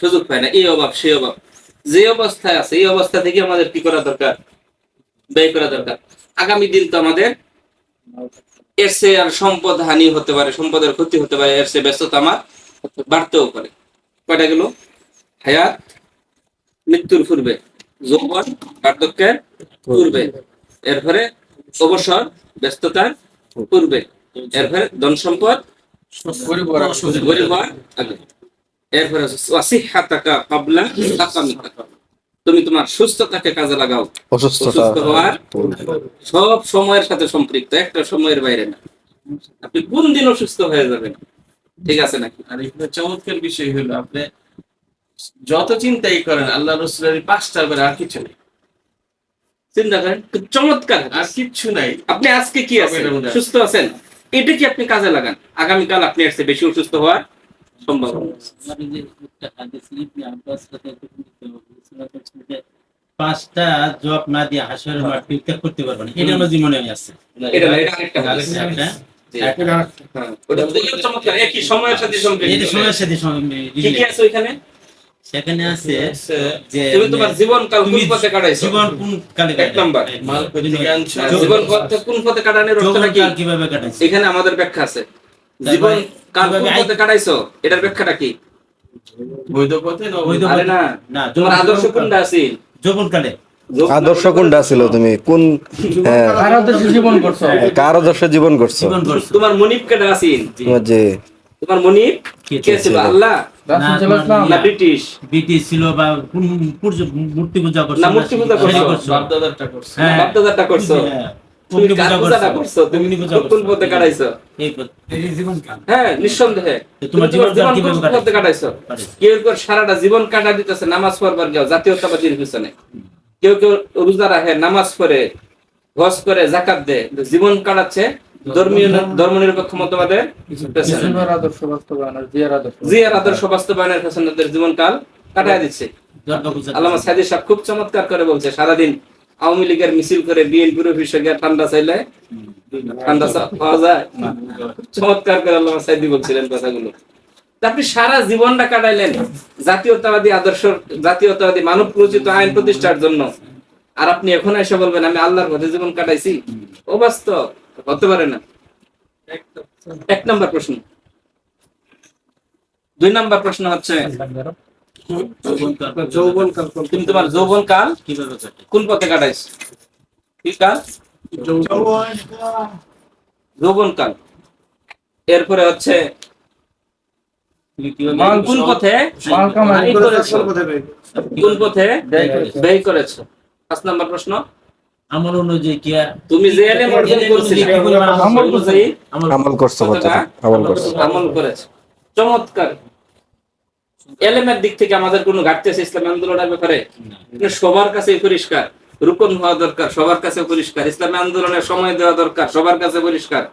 সুযোগ পায় না। এই অভাব সেই অভাব, যে অবস্থায় আছে এই অবস্থা থেকে আমাদের কি করা দরকার, ব্যয় করা দরকার। আগামী দিন তো আমাদের এর চেয়ে আর সম্পদ হানি হতে পারে, সম্পদের ক্ষতি হতে পারে, এর চেয়ে ব্যস্ততা আমার বাড়তেও পারে। কয়টা গেল, হায়াত মৃত্যুর পূর্বে, যৌবন বার্ধক্যের পূর্বে, এরপরে অবসর ব্যস্ততার পূর্বে, এরপরে ধন সম্পদ গরিব হওয়ার আগে, এরপরে ওয়াসিহাতাকা কাবলা সাকামিকা, তুমি তোমার সুস্থতাকে কাজে লাগাও অসুস্থ হওয়ার। সব সময়ের সাথে সম্পৃক্ত, একটা সময়ের বাইরে না। আপনি কোন দিন অসুস্থ হয়ে যাবেন, ঠিক আছে নাকি? আর এখানে চমৎকার বিষয় হলো, আপনি যত চিন্তাই করেন আল্লাহ রাসূলের 5টার পরে আর কিছু নেই। চিন্তা করেন, চমৎকার, আর কিচ্ছু নাই। আপনি আজকে কি আছেন, সুস্থ আছেন, এটা কি আপনি কাজে লাগান, আগামীকাল আপনি এর চেয়ে বেশি অসুস্থ হওয়ার সম্ভাবনা। 5টা জব না দিয়ে হাসরের মাঠ ত্যাগ করতে পারবেন, এটা আমার জীবনে আছে। এটা আরেকটা ওটা চমৎকার, একই সময়ের সাথে এই সময়ের সাথে কি কি আছে ওইখানে? সেখানে আছে যে তুমি তোমার জীবনকাল কোন পথে কাটাইছো, জীবন কোন কালে এক নাম্বার জীবন পথে কোন পথে কাটানোর অর্থটা কি, কিভাবে কাটাইছো, এখানে আমাদের ব্যাখ্যা আছে। জীবন কাল কোন পথে কাটাইছো, এটার ব্যাখ্যাটা কি? বৈধ পথে না বৈধ অবৈধ? আরে না, তোমার আদর্শ কোনটা আছে? যৌবন কালে আদর্শ কোনটা ছিল, তুমি কোন কার আদর্শে জীবন করছো? কার আদর্শে জীবন করছো? জীবন করছো। তোমার মনিব কেডা আছে? তোমার যে তোমার মনিব কে ছিল? আল্লাহ না ব্রিটিশ? ব্রিটিশ ছিল বা কোন মূর্তি পূজা করছো? না মূর্তি পূজা করছো, বাপদাদারটা করছে। হ্যাঁ, বাপদাদারটা করছো। তুমি কার পূজাটা করছো, তুমি কোন পথে কাটাইছো? হ্যাঁ, নিঃসন্দেহে তোমার জীবনকাল কিভাবে কোন পথে কাটাইছো। কেউ কেউ সারাটা জীবন কাটা দিতেছে নামাজ পড়বার কেউ জাতীয়তাবাদীর পিছনে, কেউ কেউ রোজা রাখে, নামাজ পড়ে, হজ করে, যাকাত দেয়, জীবন কাটাচ্ছে ধর্মনিরপেক্ষ মতবাদের পেছনে, জিয়ার আদর্শ বাস্তবায়নের পেছনে তাদের জীবনকাল কাটায় দিচ্ছে। আল্লামা সাইদি সাহেব খুব চমৎকার করে বলছে, সারাদিন আওয়ামী লীগের মিছিল করে বিএনপির অফিসে গিয়ে ঠান্ডা চাইলে ঠান্ডা পাওয়া যায়। চমৎকার করে আল্লামা সাইদি বলছিলেন কথাগুলো। আপনি সারা জীবনটা কাটাইলেন জাতীয়তাবাদী আদর্শ, জাতীয়তাবাদী মানব রচিত আইন প্রতিষ্ঠার জন্য, আর আপনি এখন এসে বলবেন আমি আল্লাহর পথে জীবন কাটাইছি? অবাস্তব, হতে পারে না। 1 নম্বর প্রশ্ন। 2 নম্বর প্রশ্ন হচ্ছে তুমি তোমার যৌবন কাল কিভাবে কাটে? কোন পথে কাটাইছো? কি কাল? যৌবন কাল। এরপরে হচ্ছে কোন পথে ব্যয় করেছো? কোন পথে ব্যয় করেছো? 5 নম্বর প্রশ্ন। আমল অনুযায়ী কি তুমি যে এলেম অর্জন করছিলে আমল অনুযায়ী আমল করছো কতটা? আমল করছো। আমল করেছো। চমৎকার। এলেমের দিক থেকে আমাদের কোনো ঘাটতি আছে ইসলাম আন্দোলনের ব্যাপারে? সবার কাছে পরিষ্কার, রুকন হওয়া দরকার, সবার কাছে পরিষ্কার, ইসলামী আন্দোলনের সময় দেওয়া দরকার, সবার কাছে পরিষ্কার,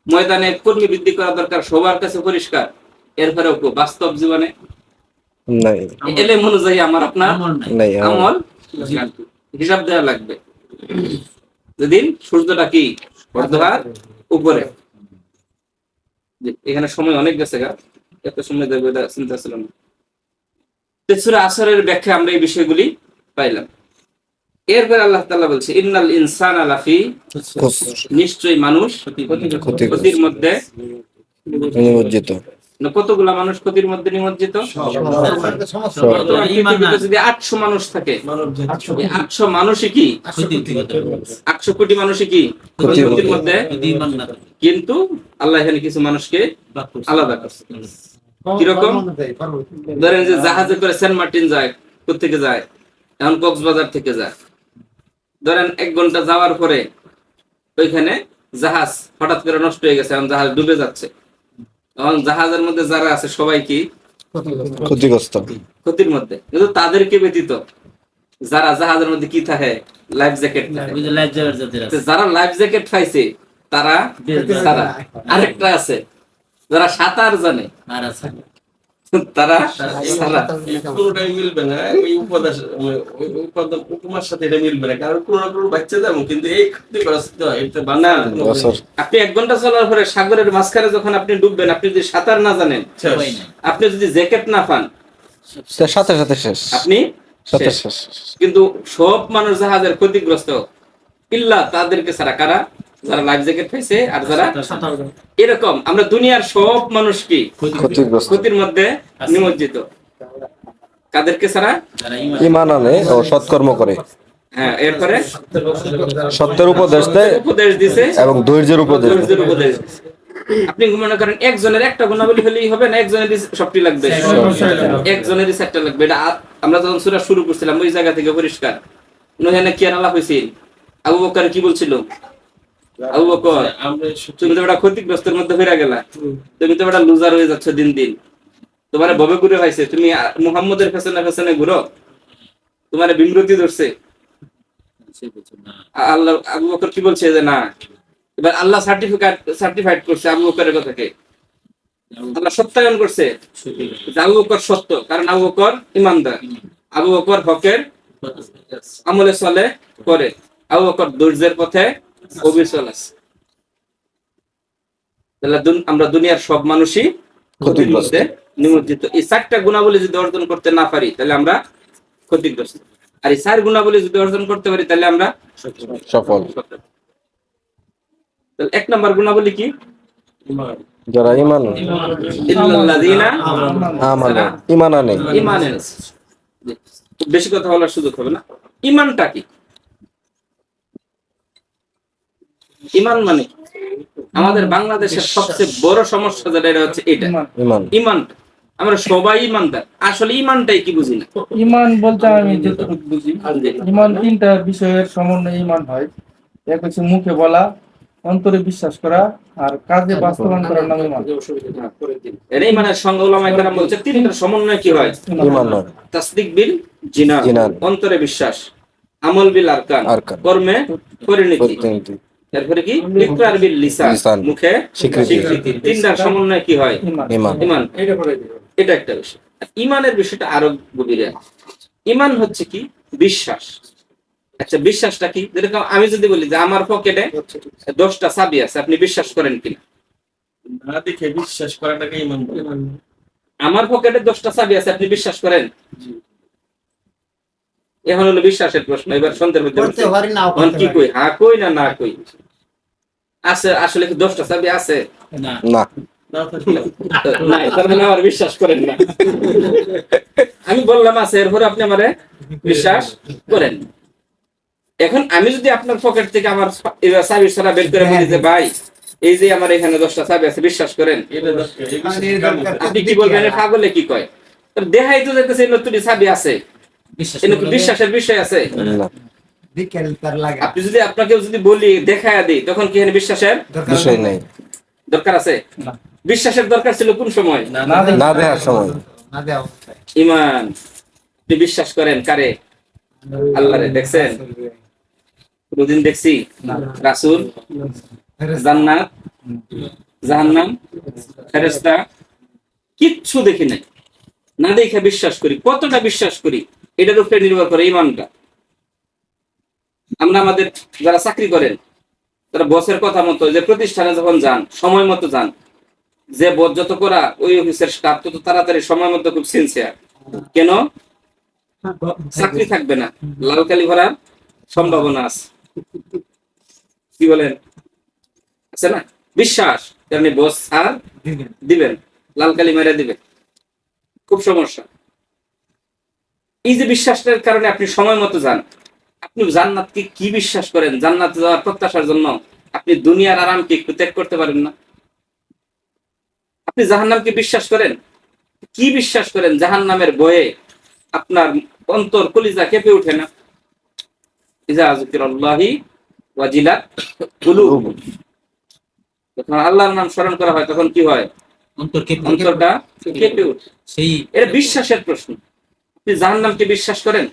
ময়দানে কর্মী বৃদ্ধি করা দরকার, সবার কাছে পরিষ্কার। এরপরেও বাস্তব জীবনে নাই এলেম অনুযায়ী আমার আপনার নাই আমল হিসাব দেওয়া লাগবে। যেদিন সূর্যটা কি অর্ধহার উপরে। এখানে সময় অনেক গেছে গা, এত সময় দেবে এটা চিন্তা ছিল না। সূরা আসরের ব্যাখ্যা আমরা এই বিষয়গুলি পাইলাম। এরপর আল্লাহ তাআলা বলছে ইন্নাল ইনসানা লাফি, নিশ্চয়ই মানুষ ক্ষতির মধ্যে নিমজ্জিত। কতগুলা মানুষ ক্ষতির মধ্যে নিমজ্জিত? যদি 800 মানুষ থাকে, 800 মানুষই কি 800 কোটি মানুষই কি ক্ষতির মধ্যে। কিন্তু আল্লাহ এখানে কিছু মানুষকে আলাদা করছে। কিরকম? ধরেন যে জাহাজে করে সেন্ট মার্টিন যায়, কোথেকে যায়? এখন কক্সবাজার থেকে যায়। ধরেন 1 ঘন্টা যাওয়ার পরে ওইখানে জাহাজ হঠাৎ করে নষ্ট হয়ে গেছে, এখন জাহাজ ডুবে যাচ্ছে। এখন জাহাজের মধ্যে যারা আছে সবাই কি ক্ষতিগ্রস্ত, ক্ষতির মধ্যে। কিন্তু তাদেরকে ব্যতীত যারা জাহাজের মধ্যে কি থাকে, লাইফ জ্যাকেট থাকে, যারা লাইফ জ্যাকেট পাইছে তারা তারা আরেকটা আছে যারা সাঁতার জানে, তারা পুরোটাই মিলবে না। ওই উপদেশ উপমার সাথে এটা মিলবে না, কারণ কোনো বাচ্চা যাবো কিন্তু এই ক্ষতি করা এটা বানা। আপনি 1 ঘন্টা চলার পরে সাগরের মাঝখানে যখন আপনি ডুববেন, আপনি যদি সাঁতার না জানেন, আপনি যদি জ্যাকেট না পান, সাথে সাথে শেষ, আপনি সাথে শেষ। কিন্তু সব মানুষ জাহাজের ক্ষতিগ্রস্ত ইল্লা তাদেরকে ছাড়া, কারা? যারা লাইফ জ্যাকেট পাইছে আর যারা এরকম। আমরা দুনিয়ার সব মানুষ কি ক্ষতির মধ্যে নিমজ্জিত, কাদেরকে ছাড়া? ঈমান আনে ও সৎকর্ম করে। হ্যাঁ, এরপরে সত্যের উপদেশ দেয়, উপদেশ দিছে এবং ধৈর্যের উপদেশ। আপনি মনে করেন একজনের একটা গুণাবলী হলেই হবে না, একজনের সবটি লাগবে, একজনেরই 4টা লাগবে। এটা আমরা যখন সূরা শুরু করছিলাম ওই জায়গা থেকে পরিষ্কার। নহিয়ানে কি আল্লাহ হইছিল? আবু বকর কি বলছিল? আবু বকর, তুমি তো একটা ক্ষতিগ্রস্তের মধ্যে ফিরে গেলা, তুমি তো একটা লুজার হয়ে যাচ্ছ দিন দিন, তোমার ভবে ঘুরে পাইছে, তুমি মুহাম্মদের পেছনে পেছনে ঘুরো, তোমার বিমৃতি ধরছে। আল্লাহ আবু বকর কি বলছে যে না, এবার আল্লাহ সার্টিফাইড করছে আবু বকরের কথাকে, আল্লাহ সত্যায়ন করছে যে আবু বকর সত্য, কারণ আবু বকর ইমানদার, আবু বকর হকের আমলে চলে করে, আবু বকর ধৈর্যের পথে অবিচল আছে। আমরা দুনিয়ার সব মানুষই ক্ষতির মধ্যে নিমজ্জিত। এই 4টা গুণাবলী যদি অর্জন করতে না পারি তাহলে আমরা ক্ষতিগ্রস্ত, আর এই 4 গুণাবলী যদি অর্জন করতে পারি তাহলে আমরা সফল। তাহলে 1 নম্বর গুণাবলী কি? যারা ঈমান ইল্লাল্লাযীনা আমানু, ঈমান আনে। ঈমান এনেছে। বেশি কথা বলার সুযোগ হবে না। ঈমানটা কি? ঈমান মানে আমাদের বাংলাদেশের সবচেয়ে বড় সমস্যা যেটা, এটা হচ্ছে এটা ঈমান। আমরা সবাই ঈমানদার, আসলে ঈমানটাই কি বুঝি না। ঈমান বলতে আমি যতটুকু বুঝি, ঈমান 3টা বিষয়ের সমন্বয়ে ঈমান হয়। এক হচ্ছে মুখে বলা, অন্তরে বিশ্বাস করা, আর কাজে বাস্তবায়ন করার নাম ঈমান। এর ইমানের সঙ্গে উলামায়ে কেরাম বলছে তিনটার সমন্বয় কি হয়? ঈমান নয়। তাসদিক বিল জিনান, জিনান। অন্তরে বিশ্বাস, আমল বিল আরকান, আরকান। কর্মে পরিণতি, প্রতিনিধি। এরপরে কি ইকরার বিল লিসান, লিসান। মুখে স্বীকৃতি। স্বীকৃতি। তিনটার সমন্বয় কি হয়? ঈমান। ঈমান। ঈমান। এটা একটা বিষয়। আর ঈমানের বিষয়টা আরো গভীরে। ঈমান হচ্ছে কি? বিশ্বাস। আচ্ছা, বিশ্বাসটা কি? যেরকম আমি যদি বলি যে আমার পকেটে 10টা চাবি আছে, আপনি বিশ্বাস করেন কিনা? না দেখে বিশ্বাস করাটাকে ঈমান বলে। আমার পকেটে 10টা চাবি আছে, আপনি বিশ্বাস করেন? এখন হলো বিশ্বাসের প্রশ্ন। এবার সন্দেহের মধ্যে করতে পারি না এখন কি কই, হ্যাঁ কই না না কই? আছে আসলে কি 10টা চাবি আছে? না না। না থাকলে না, তার মানে আমার বিশ্বাস করেন না। আমি বললাম আছে, এরপরে আপনি আমারে বিশ্বাস করেন। এখন আমি যদি আপনার পকেট থেকে আমার চাবি ছাড়া বের করে বলি যে ভাই এই যে আমার এখানে 10টা চাবি আছে, বিশ্বাস করেন? এটা দরকার, এই মানে বিষয়ে এর দরকার। আপনি কি বলবেন? এ পাগলে কি কয়? তো দেখাই তো যেতেছে নতুন চাবি আছে, বিশ্বাস এটা কি করলে- বিশ্বাসের বিষয় আছে? না। বিকেল তার লাগে আপনি যদি আপনাকে যদি বলি দেখায় দিই, তখন কি এখানে বিশ্বাসের দরকার বিষয় নেই। দরকার আছে? না। বিশ্বাসের দরকার ছিল কোন সময়? না না দেখার সময়। না দেওয়া অবস্থায়। ঈমান। আপনি বিশ্বাস করেন কারে? আল্লাহরে। দেখছেন? কোনদিন দেখছি? রাসূল, জান্নাত, জাহান্নাম, ফেরেশতা কিচ্ছু দেখি নাই। না দেখে বিশ্বাস করি। কতটা বিশ্বাস করি এটার উপরে নির্ভর করে ঈমানটা। আমরা আমাদের যারা চাকরি করেন, তারা বসের কথা মতো যে প্রতিষ্ঠানে যখন যান, সময় মতো যান। যে বস যত করা, ওই অফিসের স্টাফ তত তাড়াতাড়ি সময় মতো খুব সিনসিয়ার। কেন? চাকরি থাকবে না, লাল কালি ভরার সম্ভাবনা আছে। কি বলেন? আছে না? বিশ্বাস, কারণ বস আর দিবেন, লাল কালি মেরে দিবেন, খুব সমস্যা। এই যে বিশ্বাসটার কারণে আপনি সময় মতো যান। আপনি জান্নাতকে কি বিশ্বাস করেন? জান্নাতে যাওয়ার প্রত্যাশার জন্য আপনি দুনিয়ার আরামকে একটু ত্যাগ করতে পারেন না? আপনি জাহান্নামকে বিশ্বাস করেন? কি বিশ্বাস করেন? জাহান্নামের ভয়ে আপনার অন্তর কলিজা কেঁপে ওঠে না? ইজা যিকিরাল্লাহি ওয়াজিলাত কুলুবুহুম। যখন আল্লাহর নাম স্মরণ করা হয় তখন কি হয়? অন্তরটা কেঁপে ওঠে। সেই এটা বিশ্বাসের প্রশ্ন। আপনি জাহান্নামকে বিশ্বাস করেন?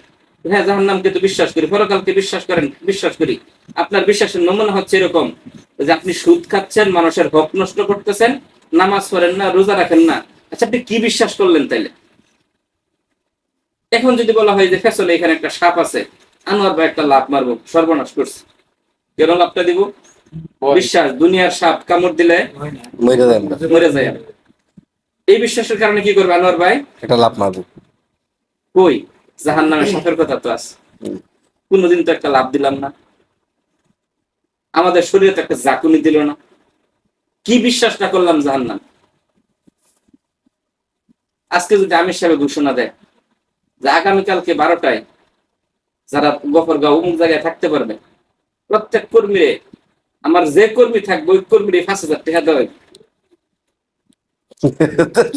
হ্যাঁ, জাহান্নামকে তো বিশ্বাস করি। পরকালকে বিশ্বাস করেন? বিশ্বাস করি। আপনার বিশ্বাসের নমুনা হচ্ছে এরকম যে আপনি সুদ খাচ্ছেন, মানুষের হক নষ্ট করতেছেন, নামাজ পড়েন না, রোজা রাখেন না। আচ্ছা, আপনি কি বিশ্বাস করলেন তাইলে? এখন যদি বলা হয় যে ফেসলে এখানে একটা সাপ আছে, আনোয়ার ভাই একটা লাভ মারবো, সর্বনাশ করছে, কেন লাভটা দিব? বিশ্বাস। দুনিয়ার সাপ কামড় দিলে মরে যায় আমরা। মরে যায়। এই বিশ্বাসের কারণে কি করবে আনোয়ার ভাই? এটা লাভ মারবো। কই জাহান্নামের সাপের কথা তো আছে। কোনদিন তো একটা লাভ দিলাম না, আমাদের শরীরে তো একটা জাকুনি দিল না। কি বিশ্বাসটা করলাম জাহান্নাম? আজকে যদি আমির সাহেব ঘোষণা দেয় যে আগামীকালকে 12টায় যারা গফরগাঁও অমুক জায়গায় থাকতে পারবে, প্রত্যেক কর্মীরে, আমার যে কর্মী থাকবে ওই কর্মীরে 5,000 টাকা দেওয়া হবে।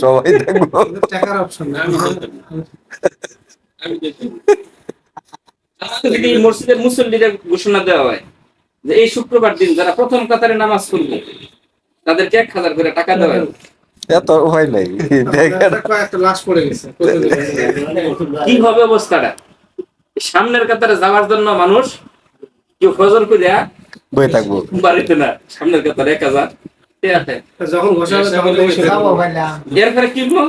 সবাই দেখবো। টাকার অপশন আমি দেখি আজকে যদি এই মসজিদের মুসল্লিদের ঘোষণা দেওয়া হয় যে এই শুক্রবার দিন যারা প্রথম কাতারে নামাজ পড়বে তাদেরকে 1,000 করে টাকা দেওয়া হবে। এত ভয় নাই। দেখেন। একটা লাশ পড়ে গেছে কি হবে অবস্থাটা? সামনের কাতারে যাওয়ার জন্য মানুষ কেউ ফজর করে বই থাকবো। বাড়িতে না, সামনের কাতারে 1,000 টাকা। যখন ঘোষণা যাবো ভাইলাম এরপরে কি হলো?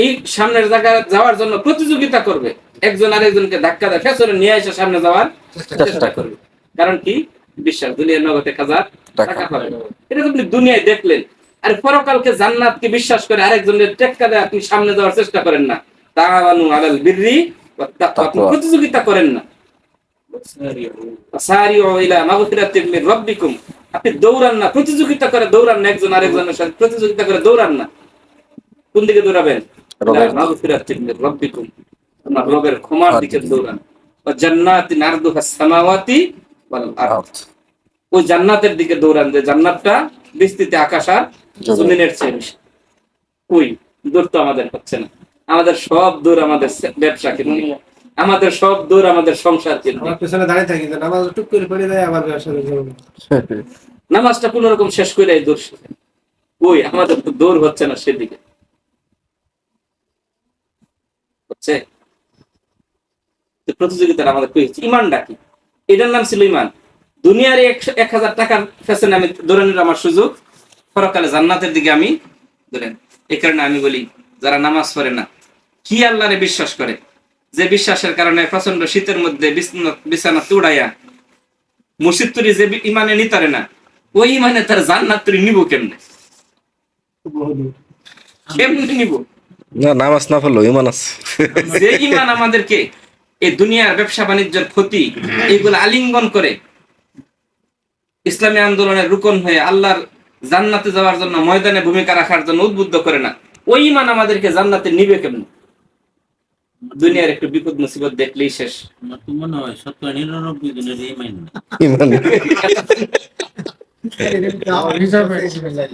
এই সামনের জায়গা যাওয়ার জন্য প্রতিযোগিতা করবে, একজন আরেকজনকে ধাক্কা দেয়, পেছনে নিয়ে এসে সামনে যাওয়ার চেষ্টা করবে। কারণ কি? বিশ্বাস। দুনিয়ার নগদ 1,000 টাকা পাবে। এটা তো আপনি দুনিয়ায় দেখলেন। আর পরকালকে জান্নাতকে বিশ্বাস করে আরেকজনের টেক্কা দেয় আপনি সামনে যাওয়ার চেষ্টা করেন না। তাআওয়ানু আলাল বিররি ওয়াত তাকওয়া, আপনি প্রতিযোগিতা করেন না। সারিউ ইলা মাগফিরাতিন মির রাব্বিকুম, আপনি দৌড়ান না, প্রতিযোগিতা করে দৌড়ান না, একজন আরেকজনের সাথে প্রতিযোগিতা করে দৌড়ান না। কোন দিকে দৌড়াবেন? রবের ইলা মাগফিরাতিন মির রাব্বিকুম, আপনার রবের ক্ষমার দিকে দৌড়ান। ওয়া জান্নাতিন আরদুহাস সামাওয়াতি ওয়াল আরদ, ওই জান্নাতের দিকে দৌড়ান যে জান্নাতটা বিস্তৃতি আকাশ আর জমিনের চেয়ে বেশি। ওই দৌড় তো আমাদের হচ্ছে না। আমাদের সব দূর আমাদের ব্যবসাকে নিয়ে, আমাদের সব দৌড় আমাদের সংসার কেন্দ্রিক। আমার পেছনে দাঁড়িয়ে থাকি যে নামাজ টুক করে পড়ে দেয় আবার ব্যবসা করবে। নামাজটা কোন রকম শেষ করে দৌড় শিখে। ওই আমাদের তো দৌড় হচ্ছে না সেদিকে, হচ্ছে প্রতিযোগিতার আমাদের ইমানটা কি? এটার নাম ছিল ইমান। দুনিয়ার 1,000 টাকার পেছনে আমি ধরে নিলাম আমার সুযোগ, পরকালে জান্নাতের দিকে আমি ধরেন। এই কারণে আমি বলি, যারা নামাজ পড়ে না, কি আল্লাহরে বিশ্বাস করে, যে বিশ্বাসের কারণে প্রচন্ড শীতের মধ্যে বিছানা তুড়াইয়া মসজিদ তৈরি যে ইমানে নিতারে না, ওই ইমানে তার জান্নাত তৈরি নিব কেমনে? কেমনে নিব? না, নামাজ না পড়লো ইমান আছে। যে ইমান আমাদেরকে এই দুনিয়ার ব্যবসা বাণিজ্যের ক্ষতি এইগুলো আলিঙ্গন করে ইসলামী আন্দোলনের রুকন হয়ে আল্লাহর জান্নাতে যাওয়ার জন্য ময়দানে ভূমিকা রাখার জন্য উদ্বুদ্ধ করে না, ওই ইমান আমাদেরকে জান্নাতে নিবে কেমন? দুনিয়ার একটু বিপদ মুসিবত দেখলেই শেষ। আমার তো মনে হয় 99 জনের এই মাইন না। ইমান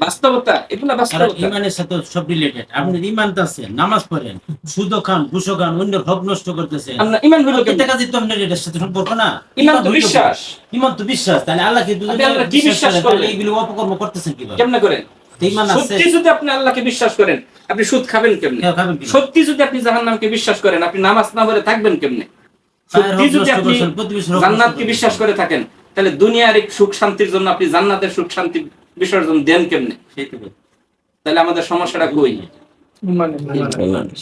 বাস্তবতা, এগুলা কারণ বাস্তবতা। ইমানের সাথে সব রিলেটেড। আপনি ইমান আছে, নামাজ পড়েন, সুদ খান, ঘুষ খান, অন্যের হক নষ্ট করতেছেন, আমরা ইমান হলো কেমনে? টাকা দিতে আপনার এটার সাথে সম্পর্ক না। ইমান তো বিশ্বাস। ইমান তো বিশ্বাস। তাহলে আল্লাহকে আপনি আল্লাহ কি বিশ্বাস করেন? এগুলো অপকর্ম করতেছেন কিভাবে? কেমনে করেন? ইমান আছে, সত্যি যদি আপনি আল্লাহকে বিশ্বাস করেন, আপনি সুদ খাবেন কেমনে? খাবেন কিভাবে? সত্যি যদি আপনি জাহান্নামকে বিশ্বাস করেন, আপনি নামাজ না পড়ে থাকবেন কেমনে? সত্যি যদি আপনি জান্নাতকে বিশ্বাস করে থাকেন, তাহলে দুনিয়ার এক সুখ শান্তির জন্য আপনি জান্নাতের সুখ শান্তি বিসর্জন দেন কেমনে? সেই তো বলি। তাহলে আমাদের সমস্যাটা কই? ইমানে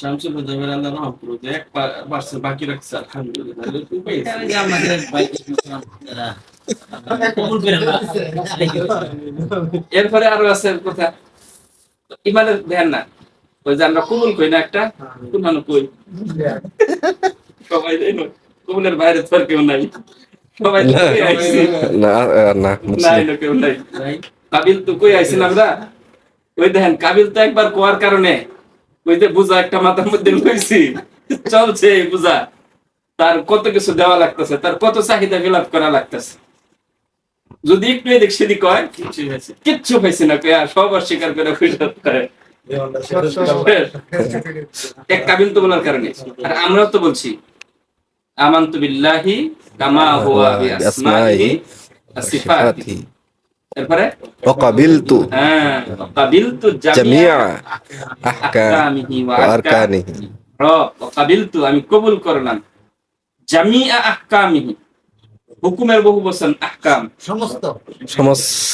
শামসুল হুদামের আল্লাহ রহম করুক, 1% বাকি রাখছে, আলহামদুলিল্লাহ। তাহলে তুই পেয়েছিস। তাহলে যে আমাদের বাইরে যারা কবুল করে না, এরপরে আরো আছে কথা, ইমানের ধ্যান না, ওই যে আমরা কবুল কই না একটা, কুরআনও কই, সবাই জানো কবুলের বাইরে তো আর কেউ নাই, সবাই তো কই আইছি, না না নাই না কেউ নাই। কাবিল তো কই আইছিল আমরা, ওই দেখেন কাবিল তো একবার কোয়ার কারণে ওই যে বুঝা একটা মাথার মধ্যে লইছি, চলছে এই বুঝা, তার কত কিছু দেওয়া লাগতেছে, তার কত চাহিদা ফিলাপ করা লাগতেছে। যদি একটু এদিক সেদিক হয়, কিচ্ছু পাইছি না, সব অস্বীকার করে খুশি হয়। এক কাবিল তো বলার কারণে। আর আমরাও তো বলছি আমানতু বিল্লাহি কামা হুয়া বিআসমাইহি ওয়া সিফাতিহি। এরপরে ওয়াকাবিলতু হ্যাঁ, কাবিলতু জামিয়া জামিয়া আহকামিহি ওয়া আরকানিহি। কাবিলতু আমি কবুল করলাম, জামিয়া আহকামিহি হুকুমের বহু বচন, আহকাম সমস্ত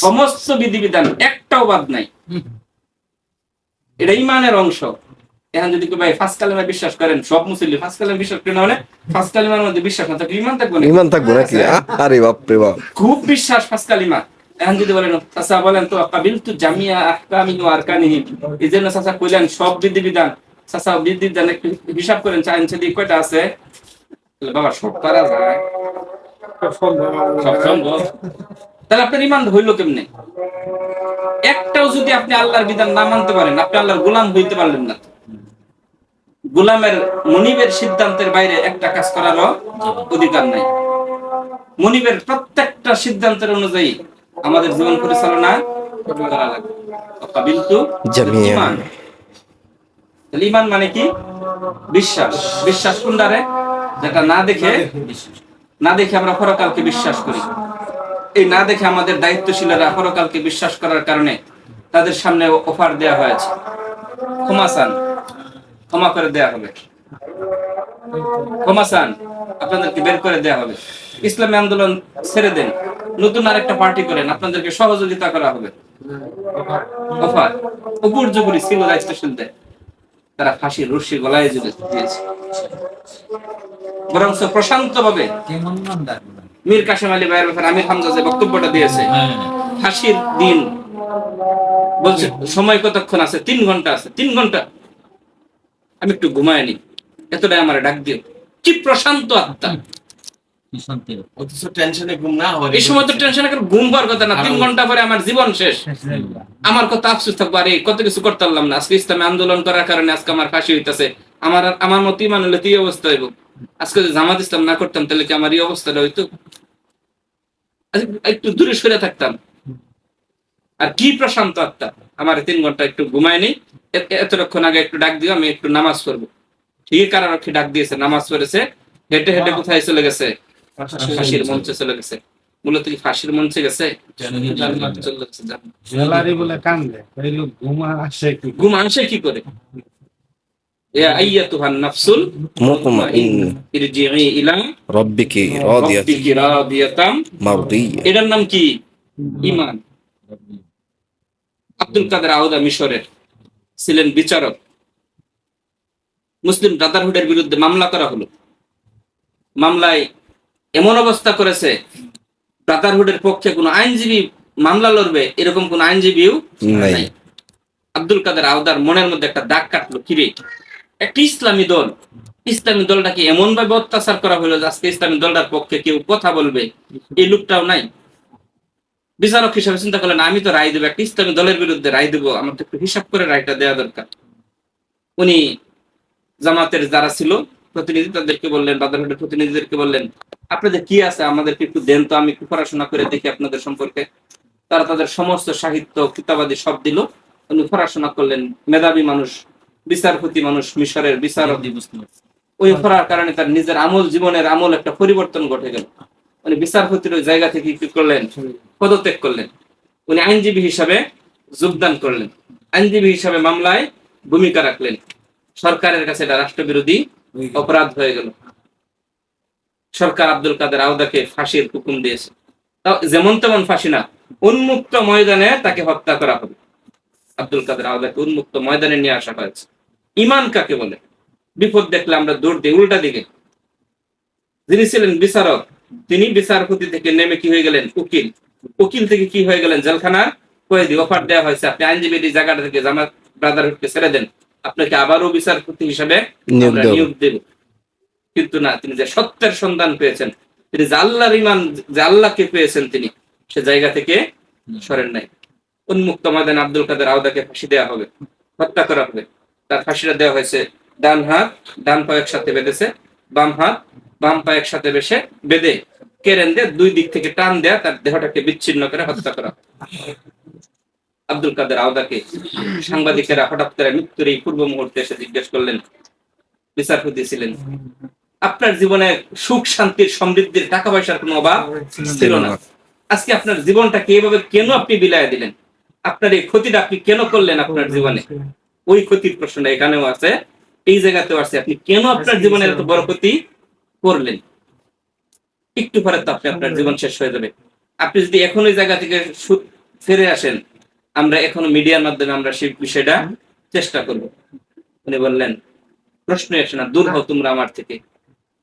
সমস্ত বিধিবিধান, একটাও বাদ নাই। এটা ইমানের অংশ। এখন যদি কেউ ভাই ফার্স্ট কালেমায় বিশ্বাস করেন, সব মুসলিম ফার্স্ট কালেমা বিশ্বাস করেন, মানে ফার্স্ট কালেমার মধ্যে বিশ্বাস না থাকলে ইমান থাকবে না। ইমান থাকবো নাকি? আরে বাপ রে বাপ, খুব বিশ্বাস ফার্স্ট কালিমা। এখন যদি বলেন চাচা বলেন তো কাবিলতু জামিয়া আহকামিহি ওয়া আরকানিহি, এই জন্য চাচা কইলেন সব বিধিবিধান, চাচা বিধিবিধান একটু হিসাব করেন, চাইন সেদিকে কয়টা আছে? বাবা সব পারা যায়, সব সম্ভব। তাহলে আপনার ইমান হইল কেমনে? একটাও যদি আপনি আল্লাহর বিধান না মানতে পারেন, আপনি আল্লাহর গোলাম হইতে পারলেন না। গোলামের মনিবের সিদ্ধান্তের বাইরে একটা কাজ করারও অধিকার নাই। মনিবের প্রত্যেকটা সিদ্ধান্তের অনুযায়ী আমাদের জীবন পরিচালনা করা লাগবে। কাবিলতু জামিয়া। ঈমান। তাহলে ঈমান মানে কি? বিশ্বাস। বিশ্বাস কোনটারে? যেটা না দেখে আমরা পরকালকে বিশ্বাস করি। এই না দেখে আমাদের দায়িত্বশীলরা পরকালকে বিশ্বাস করার কারণে তাদের সামনে অফার দেয়া হয়েছে, ক্ষমা চান, ক্ষমা করে দেয়া হবে, ক্ষমা চান, আপনাদেরকে বের করে দেয়া হবে, ইসলামী আন্দোলন ছেড়ে দেন, নতুন আরেকটা পার্টি করেন, আপনাদেরকে সহযোগিতা করা হবে, অফার। উপর জবরি ছিল দায়িত্বশীলদের, তারা ফাঁসির রশ্মি গলায় দিয়েছে। বরং প্রশান্ত ভাবে মীর কাসেম আলী ভাইয়ের ব্যাপারে আমির হামজা যে বক্তব্যটা দিয়েছে, ফাঁসির দিন বলছে সময় কতক্ষণ আছে? 3 ঘন্টা আছে। 3 ঘন্টা আমি একটু ঘুমায়নি, এতটাই আমার ডাক দিও। কি প্রশান্ত আত্মা! অথচ টেনশনে ঘুম না হওয়ার এই সময় তো টেনশনে করে ঘুম পাওয়ার কথা না। 3 ঘন্টা পরে আমার জীবন শেষ, আমার কত আফসোস থাকবো, আরে কত কিছু করতে পারলাম না। আজকে ইসলামী আন্দোলন করার কারণে আজকে আমার ফাঁসি হইতেছে। আমার মতো ইমান হলে কি অবস্থা হইব? আজকে যদি জামাত ইসলাম না করতাম তাহলে কি আমার এই অবস্থাটা হইতো? একটু দূরে সরে থাকতাম। আর কি প্রশান্ত আত্মা! আমার 3 ঘন্টা একটু ঘুমায়নি, এতক্ষণ আগে একটু ডাক দিও, আমি একটু নামাজ পড়বো। ঠিক কারারক্ষী ডাক দিয়েছে, নামাজ পড়েছে, হেঁটে হেঁটে কোথায় চলে গেছে? ফাঁসির মঞ্চে চলে গেছে। মূলত কি ফাঁসির মঞ্চে গেছে? চলে গেছে জান্নাত। জেলারি বলে কান্দে এই লোক ঘুমা আসে কি ঘুম আসে কি করে? ইয়া আইয়াতুহান নাফসুল মুতমাইন্না ইরজিই ইলা রাব্বিকি রাদিয়াতি রাব্বিকি রাদিয়াতাম। মারদিয়া। এটার নাম কি? ঈমান। আব্দুল কাদের আউদা মিশরের ছিলেন বিচারক। মুসলিম ব্রাদারহুডের বিরুদ্ধে মামলা করা হলো। মামলায় এমন অবস্থা করেছে, ব্রাদারহুডের পক্ষে কোনো আইনজীবী মামলা লড়বে এরকম কোন আইনজীবীও নাই। নাই। আব্দুল কাদের আউদার মনের মধ্যে একটা দাগ কাটলো, কিরে একটা ইসলামী দল, ইসলামী দলটাকে এমন ভাবে অত্যাচার করা হলো যে আজকে ইসলামী দলটার পক্ষে কেউ কথা বলবে এই লোকটাও নাই। বিচারক হিসাবে চিন্তা করলেন, আমি তো রায় দেবো, একটা ইসলামী দলের বিরুদ্ধে রায় দেবো, আমার তো একটু হিসাব করে রায়টা দেওয়া দরকার। উনি জামাতের যারা ছিল প্রতিনিধি তাদেরকে বললেন, ব্রাদারহুডের প্রতিনিধিদেরকে বললেন, আপনাদের কি আছে আমাদেরকে একটু দেন তো, আমি একটু পড়াশোনা করে দেখি আপনাদের সম্পর্কে। তারা তাদের সমস্ত সাহিত্য কিতাবাদি সব দিল। উনি পড়াশোনা করলেন, মেধাবী মানুষ, বিচারপতি মানুষ, মিশরের বিচারক। ওই পড়ার কারণে তার নিজের আমল, জীবনের আমল একটা পরিবর্তন ঘটে গেল। উনি বিচারপতির ওই জায়গা থেকে কি করলেন? পদত্যাগ করলেন। উনি আইনজীবী হিসাবে যোগদান করলেন, আইনজীবী হিসাবে মামলায় ভূমিকা রাখলেন। সরকারের কাছে এটা রাষ্ট্রবিরোধী অপরাধ হয়ে গেল। সরকার আব্দুল কাদের আউদাকে ফাঁসির হুকুম দিয়েছে। তাও যেমন তেমন ফাঁসি না, উন্মুক্ত ময়দানে তাকে হত্যা করা হবে। আব্দুল কাদের আউদাকে উন্মুক্ত ময়দানে নিয়ে আসা হয়েছে। ঈমান কাকে বলে? বিপদ দেখলে আমরা দৌড় দিই উল্টা দিকে। যিনি ছিলেন বিচারক, তিনি বিচারপতি থেকে নেমে কি হয়ে গেলেন? উকিল। উকিল থেকে কি হয়ে গেলেন? জেলখানার কয়েদি। অফার দেওয়া হয়েছে, আপনি আইনজীবীর এই জায়গাটা থেকে জামাত ব্রাদারহুডকে ছেড়ে দেন, আপনাকে আবারও বিচারপতি হিসাবে আমরা নিয়োগ দেব। কিন্তু না, তিনি যে সত্যের সন্ধান পেয়েছেন, তিনি যে আল্লাহর ঈমান, যে আল্লাহকে পেয়েছেন, তিনি সে জায়গা থেকে সরেন নাই। উন্মুক্ত ময়দানে আব্দুল কাদের আউদাকে ফাঁসি দেওয়া হবে, হত্যা করা হবে। তার ফাঁসিটা দেওয়া হয়েছে, ডান হাত ডান পা একসাথে বেঁধেছে, বাম হাত বাম পা একসাথে বেঁধে কেরেন দিয়ে দুই দিক থেকে টান দেয়া তার দেহটাকে বিচ্ছিন্ন করে হত্যা করা। আব্দুল কাদের আউদাকে সাংবাদিকেরা হঠাৎ করে মৃত্যুর এই পূর্ব মুহূর্তে এসে জিজ্ঞেস করলেন, বিচারপতি ছিলেন, আপনার জীবনে সুখ শান্তির সমৃদ্ধির টাকা পয়সার কোনো অভাব ছিল না, আজকে আপনার জীবনটাকে এভাবে কেন আপনি বিলায় দিলেন? আপনার এই ক্ষতিটা আপনি কেন করলেন আপনার জীবনে? ওই ক্ষতির প্রশ্নটা এখানেও আছে, এই জায়গাতেও আছে। আপনি কেন আপনার জীবনের এত বড় ক্ষতি করলেন? একটু পরে তো আপনার জীবন শেষ হয়ে যাবে। আপনি যদি এখন ওই জায়গা থেকে ফিরে আসেন, আমরা এখনো মিডিয়ার মাধ্যমে আমরা সেই বিষয়টা চেষ্টা করব। উনি বললেন, প্রশ্ন আসে না, দূর হও তোমরা আমার থেকে।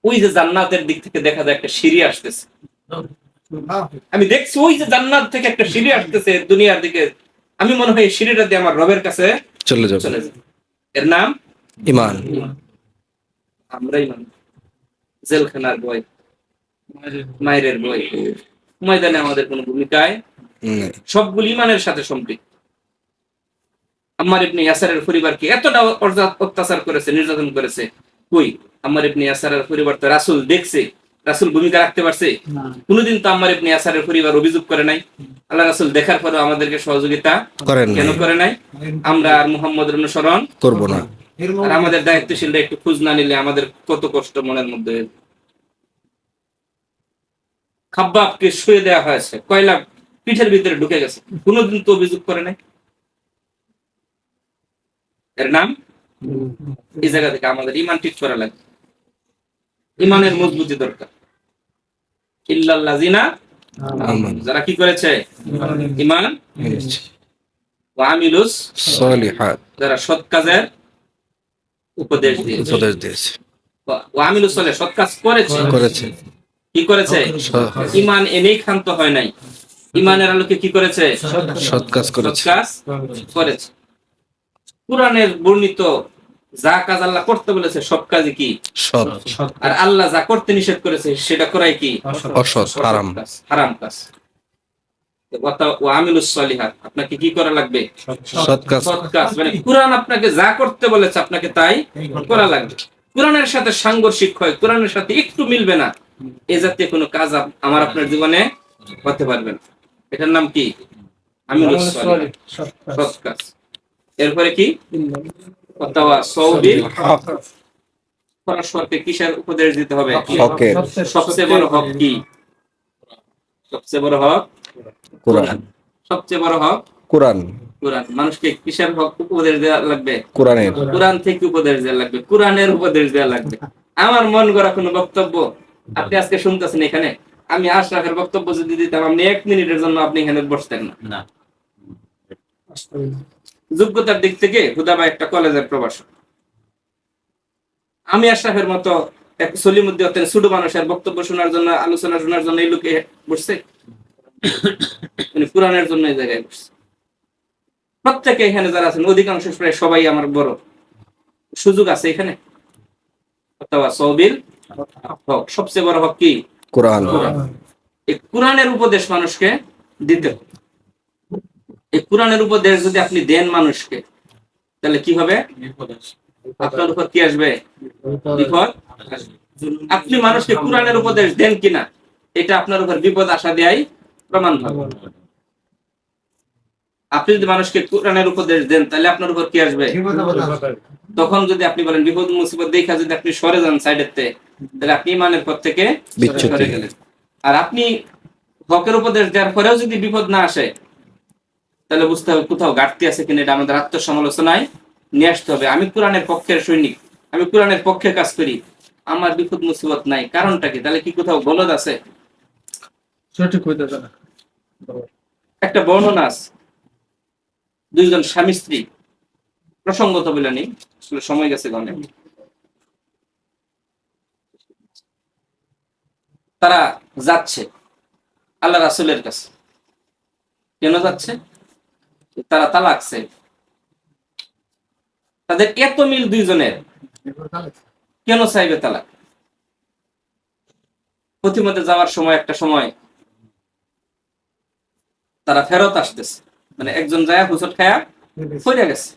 ওই যে জান্নাতের দিক থেকে দেখা যায় একটা সিঁড়ি আসতেছে, আমি দেখছি ওই যে জান্নাত থেকে একটা সিঁড়ি আসতেছে দুনিয়ার দিকে। আমি মনে হয় এই সিঁড়িটা দিয়ে আমার রবের কাছে চলে যাবে। এর নাম ঈমান। আমরাই মানুষ, জেলখানার বই, মায়ের বই, ময়দানে আমাদের কোনো ভূমিকায় সবগুলি ঈমানের সাথে সম্পৃক্ত। আম্মার ইবনে ইয়াসারের পরিবারকে এতটা অত্যাচার করেছে, নির্যাতন করেছে, কই আম্মার ইবনে ইয়াসারের পরিবার তো রাসূল দেখছে, রাসূল ভূমিকা রাখতে পারছে? কোনোদিন তো আম্মার ইবনে ইয়াসারের পরিবার অভিযোগ করে নাই। আল্লাহ রাসূল দেখার পরেও আমাদেরকে সহযোগিতা কেন করে নাই? আমরা আর মুহাম্মদের অনুসরণ করব না। আর আমাদের দায়িত্বশীলরা একটু খোঁজ না নিলে আমাদের কত কষ্ট মনের মধ্যে। খাব্বাবকে শুয়ে দেওয়া হয়েছে, কয়লা পিঠের ভিতরে ঢুকে গেছে, কোনোদিন তো অভিযোগ করে নাই। এর নাম? এই জায়গা থেকে আমাদের ঈমান ঠিক করা লাগে, ঈমানের মজবুতি দরকার। ইল্লাল্লাযিনা আমানু, যারা কি করেছে? ঈমান ওয়া আমিলুস সালিহাত, যারা সৎ কাজের উপদেশ দিয়েছে। ওয়া আমিলুস সালিহাত, সৎ কাজ করেছে। কি করেছে? ঈমান এনেই ক্ষান্ত হয় নাই, ঈমানের আলোকে কি করেছে? সৎ কাজ করেছে। কুরআনের বর্ণিত যা কাজ আল্লাহ করতে বলেছে সব কাজই কি? সৎ। আর আল্লাহ যা করতে নিষেধ করেছে সেটা করাই কি? অসৎ, হারাম কাজ। ওয়া আমিলুস সালিহাত, আপনাকে কি করা লাগবে? সৎ কাজ। মানে কুরআন আপনাকে যা করতে বলেছে আপনাকে তাই করা লাগবে। কুরআনের সাথে সাংঘর্ষিক হয়, কুরআনের সাথে একটু মিলবে না, এই জাতীয় কোনো কাজ আমার আপনার জীবনে হতে পারবে না। এটার নাম কি? আমিলুস সালিহাত, সৎ কাজ। এরপরে কি? ওয়াতাওয়াসাউ বিল হক, পরস্পরকে কিসের উপদেশ দিতে হবে? হকের। সবচেয়ে বড় হক কি? সবচেয়ে বড় হক কোরআন। সবচেয়ে বড় হক কোরআন। কোরআন। মানুষকে কিসের হক উপদেশ দেওয়া লাগবে? কোরআনের। কোরআন থেকে উপদেশ দেওয়া লাগবে, কোরআনের উপদেশ দেওয়া লাগবে। আমার মন গড়া কোনো বক্তব্য আপনি আজকে শুনতেছেন এখানে, আমি আশরাফের বক্তব্য যদি দিতাম আপনি 1 মিনিটের জন্য আপনি এখানে বসতেন না। না। যোগ্যতার দিক থেকে হুদাবা একটা কলেজের প্রভাষক, আমি আশরাফের মতো এক সলিমুদ্দিন ছোট মানুষের বক্তব্য শোনার জন্য, আলোচনা শোনার জন্য এই লোকে বসছে? মানে কোরআনের জন্য এই জায়গায় বসছে। প্রত্যেকে এখানে যারা আছেন অধিকাংশ প্রায় সবাই আমার বড়, সুযোগ আছে এখানে। অথবা সবিল হক, সবচেয়ে বড় হক কি? কোরআন। এই কোরআনের উপদেশ মানুষকে দিতে হবে। এই কোরআনের উপদেশ যদি আপনি দেন মানুষকে, তাহলে কি হবে? আপনার উপর কি আসবে? বিপদ আসবে। আপনি মানুষকে কোরআনের উপদেশ দেন কিনা, এটা আপনার উপর বিপদ আসা দেয় প্রমাণ হবে। আপনি যদি মানুষকে কোরআনের উপদেশ দেন, তাহলে আপনার উপর কি আসবে? তখন যদি আপনি বলেন বিপদ মুসিবত দেখা যদি আপনি সরে যান সাইডেতে, তাহলে আপনি ইমানের পথ থেকে সরে গেলেন। আর আপনি হকের উপদেশ দেওয়ার পরেও যদি বিপদ না আসে, তাহলে বুঝতে হবে কোথাও ঘাটতি আছে কিনা। এটা আমাদের আত্মসমালোচনায় নিয়ে আসতে হবে। আমি কোরআনের পক্ষের সৈনিক, আমি কোরআনের পক্ষে কাজ করি, আমার বিপদ মুসিবত নাই, কারণটা কি? তাহলে কি কোথাও গলদ আছে? সঠিক হইতেছে না। একটা বর্ণনা আছে, 2 জন স্বামী স্ত্রী, প্রসঙ্গত বলে নেই, আসলে সময় গেছে অনেক। তারা যাচ্ছে আল্লাহ রাসূলের কাছে। কেন যাচ্ছে? তারা তালাক চাই। তাদের এত মিল 2 জনের, কেন চাইবে তালাক? প্রতিমধ্যে যাওয়ার সময় একটা সময় তারা ফেরত আসতেছে, মানে একজন যায় হুচট খায়া ফিরে গেছে।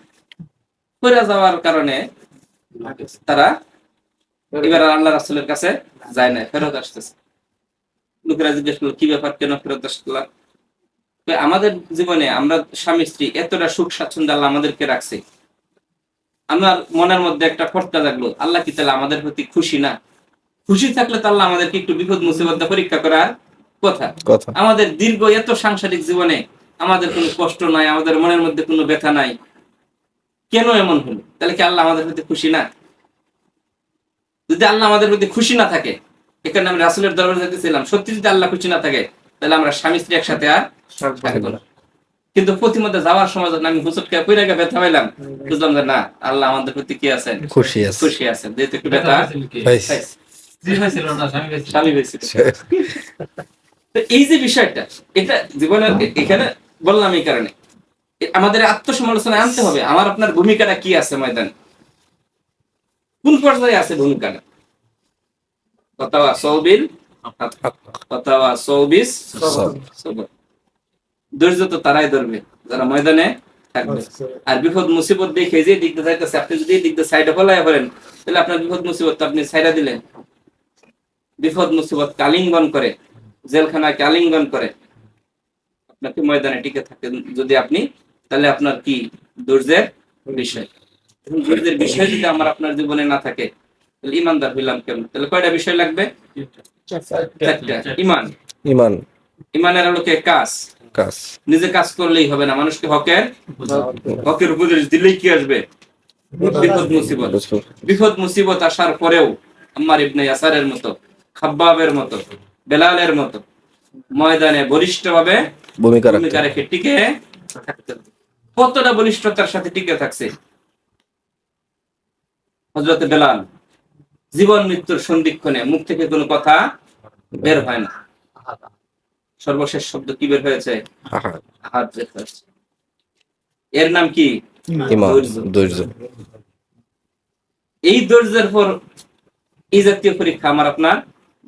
ফিরে যাওয়ার কারণে তারা এবার আল্লাহ রাসূলের কাছে যায় না, ফেরত আসতেছে। লোকেরা জিজ্ঞেস করলো কি ব্যাপার, কেন ফেরত আসলা? আমাদের জীবনে আমরা স্বামী স্ত্রী এতটা সুখ স্বাচ্ছন্দ্য আল্লাহ আমাদেরকে রাখছে, আমার মনের মধ্যে একটা খটকা জাগলো, আল্লাহ কি তাহলে আমাদের প্রতি খুশি না? খুশি থাকলে তো আল্লাহ আমাদেরকে একটু বিপদ মুসিবত পরীক্ষা করার কথা। আমাদের দীর্ঘ এত সাংসারিক জীবনে আমাদের কোনো কষ্ট নাই, আমাদের মনের মধ্যে কোনো ব্যথা নাই, কেন এমন হলো? তাহলে কি আল্লাহ আমাদের প্রতি খুশি না? যদি আল্লাহ আমাদের প্রতি খুশি না থাকে, এখানে আমি রাসূলের দরবারে যেতেছিলাম, সত্যি যদি আল্লাহ খুশি না থাকে, তাহলে আমরা স্বামী স্ত্রী একসাথে আর থাকবো না। কিন্তু প্রতিমধ্যে যাওয়ার সময় যখন আমি হুচট খেয়ে পইরা গিয়ে ব্যথা পাইলাম, বুঝলাম যে না, আল্লাহ আমাদের প্রতি কি আছেন? খুশি আছে। খুশি আছেন, যেহেতু একটু ব্যথা পাইছি। স্বামী হয়েছিল। তো এই যে বিষয়টা, এটা জীবনের এখানে বললাম এই কারণে আমাদের আত্মসমালোচনা আনতে হবে। আমার আপনার ভূমিকাটা কি আছে ময়দানে, কোন পর্যায়ে আছে ভূমিকাটা? অথবা সৌবিল অথবা সৌবিস সবর। ধৈর্য তো তারাই ধরবে যারা ময়দানে থাকবে। আর বিপদ মুসিবত দেখে যে দিক দিয়ে যাইতেছে, আপনি যদি এই দিক দিয়ে সাইডে ফলাইয়া পড়েন, তাহলে আপনার বিপদ মুসিবত আপনি সাইডা দিলেন। বিপদ মুসিবত কালিঙ্গন করে, জেলখানায় কালিঙ্গন করে আপনাকে ময়দানে টিকে থাকেন যদি আপনি, তাহলে আপনার কি ধৈর্যের বিষয়। ধৈর্যের বিষয় যদি আমার আপনার জীবনে না থাকে, তাহলে ইমানদার হইলাম কেমন? তাহলে কয়টা বিষয় লাগবে? 4টা। ইমান, ইমান, ইমানের আলোকে কাজ। কাজ। নিজে কাজ করলেই হবে না, মানুষকে হকের উপদেশ দিলেই কি আসবে? বিপদ মুসিবত। বিপদ মুসিবত আসার পরেও আম্মার ইবনে ইয়াসারের মতো, খাব্বাবের মতো, বেলালের মতো ময়দানে বলিষ্ঠভাবে ভূমিকা রেখে টিকে থাকতে। কতটা বলিষ্ঠতার সাথে টিকে থাকছে হযরত বেলাল। জীবন মৃত্যুর সন্ধিক্ষণে মুখ থেকে কোনো কথা বের হয় না, সর্বশেষ শব্দ কি বের হয়েছে? আহাদ বের হয়েছে। এর নাম কি? ধৈর্য। এই ধৈর্যের পর এই জাতীয় পরীক্ষা আমার আপনার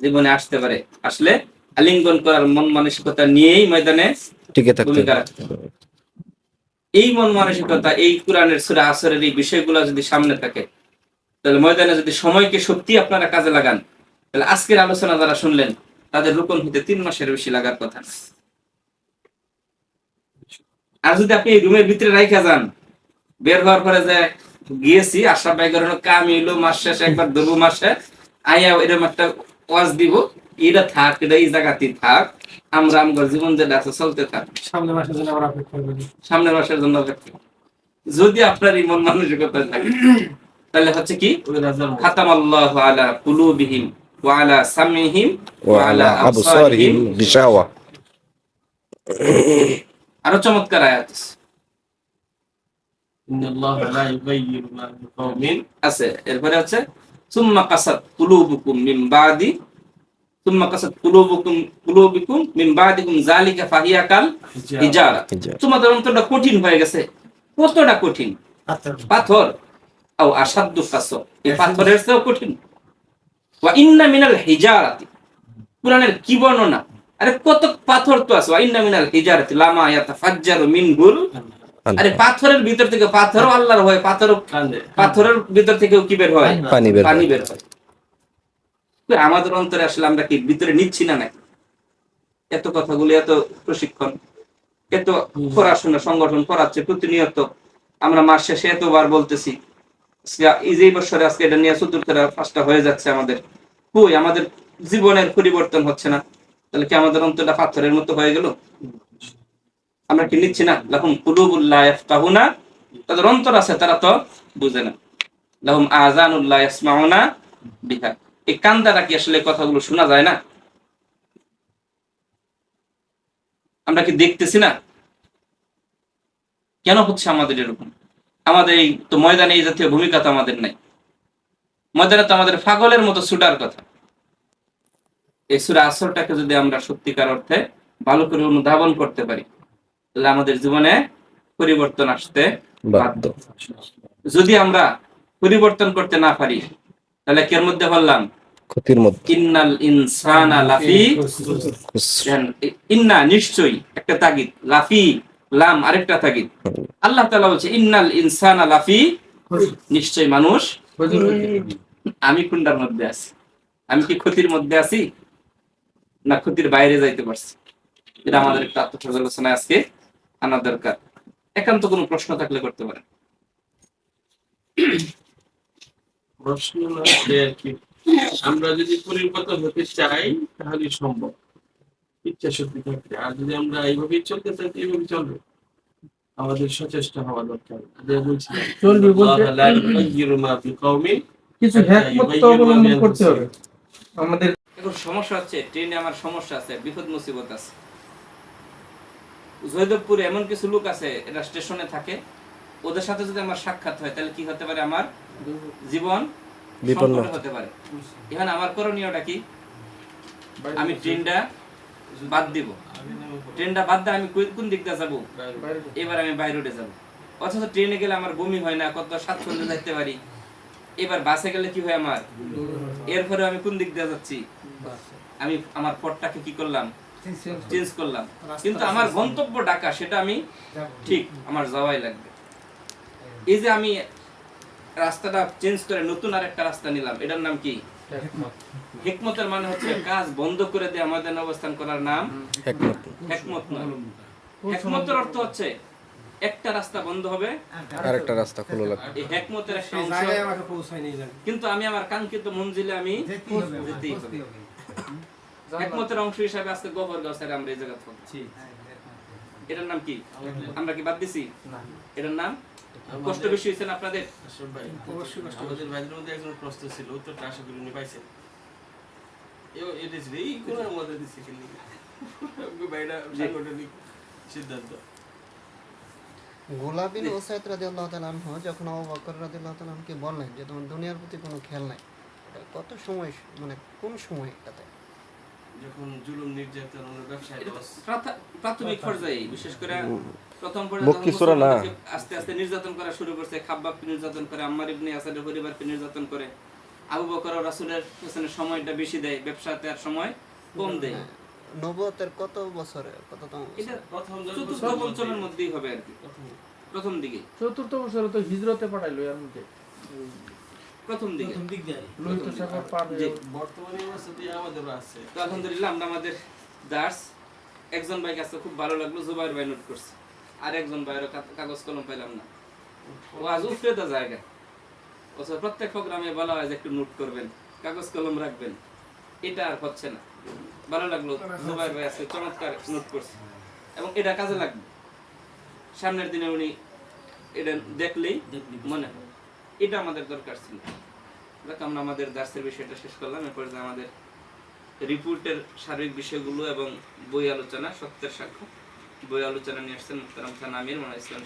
জীবনে আসতে পারে। আসলে আলিঙ্গন করার মন মানসিকতা নিয়েই ময়দানে টিকে থাকতে হবে। এই মন মানসিকতা, এই কোরআনের সূরা আসরের এই বিষয়গুলো যদি সামনে থাকে, তাহলে ময়দানে যদি সময়কে সত্যি আপনারা কাজে লাগান, তাহলে আজকের আলোচনা যারা শুনলেন তাদের রোপণ হতে 3 মাসের বেশি লাগার কথা না। আর যদি আপনি এই রুমের ভিতরে রাইখা যান, বের হওয়ার পরে যে গিয়েছি আশা ভাই করেন কাম হইলো মাস শেষে একবার ধরবো মাসে আইয়া এরকম একটা ওয়াজ দিব, এটা থাক, এটা এই জায়গাতেই থাক, আমরা আমার জীবন যেটা আছে চলতে থাক, সামনের মাসের জন্য আবার অপেক্ষা করি। সামনের মাসের জন্য অপেক্ষা। যদি আপনার ইমন মানসিকতা থাকে তাহলে হচ্ছে কি খাতামাল্লাহু আলা কুলুবিহিম ওয়া আলা সামিহিম ওয়া আলা وعلى আবসারিহিম। أبصارهم غشاوة আরো চমৎকার আয়াত আছে। ইন্নাল্লাহা লা ইউগাইয়িরু মা বিকাওমিন আছে এরপরে হচ্ছে সুম্মা কাসাত কুলুবুকুম মিন বাদি সুম্মা কাসাত কুলুবুকুম মিন বাদিকুম যালিকা ফাহিয়া কাল হিজারা। তোমাদের অন্তরটা কঠিন হয়ে গেছে। কতটা কঠিন? পাথর। আও আসাদ্দু কাস, এই পাথরের চেয়েও কঠিন। ওয়া ইন্না মিনাল হিজারাতি, কুরআনের কি বর্ণনা! আরে কত পাথর তো আছে। ওয়া ইন্না মিনাল হিজারাতি লামা ইয়াতাফাজ্জারু মিনহুল, আরে পাথরের ভিতর থেকে, পাথরও আল্লাহর হয়, পাথরের ভিতর থেকেও কি বের হয়? পানি বের হয়। তো আমাদের অন্তরে আসলে আমরা কি ভিতরে নিচ্ছি না নাকি? এত কথাগুলি, এত প্রশিক্ষণ, এত পড়াশোনা সংগঠন করাচ্ছে প্রতিনিয়ত, আমরা মাস শেষে এতবার বলতেছি, এই যে বছরে আজকে এটা নিয়ে 4টা হয়ে যাচ্ছে আমাদের, কই আমাদের জীবনের পরিবর্তন হচ্ছে না? তাহলে কি আমাদের অন্তরটা পাথরের মতো হয়ে গেল? আমরা কি নিচ্ছি না? লাহুম কুলুবুল লা ইয়াফকাহুনা, তাদের অন্তর আছে তারা তো বুঝে না। লাহুম আযানুল লা ইয়াসমাউনা বিহা, এই কান দ্বারা কি আসলে কথাগুলো শোনা যায় না? আমরা কি দেখতেছি না? কেন হচ্ছে আমাদের এরকম? আমাদের এই তো ময়দানে এই জাতীয় ভূমিকা তো আমাদের নাই। ময়দানে তো আমাদের পাগলের মতো ছুটার কথা। এই সূরা আসরটাকে যদি আমরা সত্যিকার অর্থে ভালো করে অনুধাবন করতে পারি, তাহলে আমাদের জীবনে পরিবর্তন আসতে বাধ্য। যদি আমরা পরিবর্তন করতে না পারি, তাহলে কের মধ্যে বললাম? ক্ষতির মধ্যে। ইন্নাল ইনসানা লাফি খুসর, ইন্না নিশ্চয়ই একটা তাগিদ, লাফি লাম আরেকটা তাগিদ। আল্লাহ তাআলা বলছে ইন্নাল ইনসানা লাফি, নিশ্চয়ই মানুষ। আমি কোনটার মধ্যে আছি? আমি কি ক্ষতির মধ্যে আছি না ক্ষতির বাইরে যাইতে পারছি? এটা আমাদের একটা আত্মপর্যালোচনায় আজকে আনা দরকার। একান্ত কোনো প্রশ্ন থাকলে করতে পারেন। প্রশ্ন না যে আর কি, আমরা যদি পরিবর্তন হতে চাই তাহলে সম্ভব, ইচ্ছা শক্তি থাকলে। আর যদি আমরা এইভাবেই চলতে চাই, এইভাবে চলবে। আমাদের সচেষ্ট হওয়া দরকার। যে বলছিলাম চলবে বলতে আল্লাহ লা ইউগাইয়িরু মা বিকাওমিন, কিছু হিকমত তো অবলম্বন করতে হবে আমাদের। এখন সমস্যা হচ্ছে, ট্রেনে আমার সমস্যা আছে, বিপদ মুসিবত আছে। জয়দেবপুরে এমন কিছু লোক আছে, এরা স্টেশনে থাকে, ওদের সাথে যদি আমার সাক্ষাৎ হয়, তাহলে কি হতে পারে? আমার জীবন সংকটে হতে পারে। এখন আমার করণীয়টা কি? আমি ট্রেনটা বাদ দিব। ট্রেনটা বাদ দিয়ে আমি কোন দিক দিয়ে যাবো? এবার আমি বাই রোডে যাবো। অথচ ট্রেনে গেলে আমার বমি হয় না, কত স্বাচ্ছন্দ্যে যাইতে পারি। এবার বাসে গেলে কি হয় আমার? এরপরে আমি কোন দিক দিয়ে যাচ্ছি? আমি আমার পথটাকে কি করলাম? চেঞ্জ করলাম। কিন্তু আমার গন্তব্য ঢাকা, সেটা আমি ঠিক আমার যাওয়াই লাগবে। এই যে আমি রাস্তাটা চেঞ্জ করে নতুন আরেকটা রাস্তা নিলাম, এটার নাম কি? হিকমতের মানে হচ্ছে কাজ বন্ধ করে দিয়ে আমাদের অবস্থান করার নাম হিকমত নয়। হিকমতের অর্থ হচ্ছে একটা রাস্তা বন্ধ হবে, আরেকটা রাস্তা খোলা লাগবে। এই হিকমতের একটা অংশ। কিন্তু আমি আমার কাঙ্ক্ষিত মঞ্জিলে আমি যেতেই হবে। হিকমতের অংশ হিসাবে আজকে গোবরগাঁও স্যার আমরা এই জায়গা থাকছি, এটার নাম কি? আমরা কি বাদ দিছি? এটার নাম কষ্ট বেশি হয়েছে না আপনাদের? অবশ্যই কষ্ট। আমাদের ভাইদের মধ্যে একজন প্রশ্ন ছিল, উত্তরটা আশা করি উনি পাইছেন। এটা ছিল এই কোনের মধ্যে দিচ্ছে কি ভাইরা সাংগঠনিক সিদ্ধান্ত। গোলাম বিন উসাইদ রাদিয়াল্লাহু তাআলা আনহু যখন আবু বকর রাদিয়াল্লাহু তাআলা আনহুকে বললেন যে তোমার দুনিয়ার প্রতি কোনো খেয়াল নাই, এটা কত সময়, মানে কোন সময় এটাতে? যখন জুলুম নির্যাতন ব্যবসায় প্রাথমিক পর্যায়ে, বিশেষ করে প্রথম পর্যায়ে আস্তে আস্তে নির্যাতন করা শুরু করছে। খাব্বাবকে নির্যাতন করে, আম্মার ইবনে ইয়াসিরের পরিবারকে নির্যাতন করে। আবু বকর ও রাসূলের পেছনে সময়টা বেশি দেয়, ব্যবসাতে আর সময় কম দেয়। নবুয়তের কত বছরে, কততম? এটা চতুর্থ পঞ্চমের মধ্যেই হবে আর কি, প্রথম দিকে। চতুর্থ বছরে তো হিজরতে পাঠাইলো, এর মধ্যে প্রথম দিকে লোহিত সাগর পার হয়ে। বর্তমানে অবস্থাতে আমাদেরও আছে। তো আলহামদুলিল্লাহ আমরা আমাদের দার্স একজন ভাই কাছে খুব ভালো লাগলো, জুবাইর ভাই নোট করছে, আর একজন ভাইয়ের কাগজ কলম পাইলাম না। ও আজ উফরে দা জায়গা অথচ প্রত্যেক প্রোগ্রামে বলা হয় যে একটু নোট করবেন, কাগজ কলম রাখবেন, এটা আর হচ্ছে না। ভালো লাগলো, জুবাইর ভাই আজকে চমৎকার নোট করছে এবং এটা কাজে লাগবে। সামনের দিনে উনি এটা দেখলেই মনে হয় এটা আমাদের দরকার ছিল। দেখ, আমরা আমাদের দার্সের বিষয়টা শেষ করলাম। এরপর যে আমাদের রিপোর্টের সার্বিক বিষয়গুলো এবং বই আলোচনা, সত্যের সাক্ষ্য বই আলোচনা নিয়ে আসছেন মুহতারাম খান আমির, ইসলাম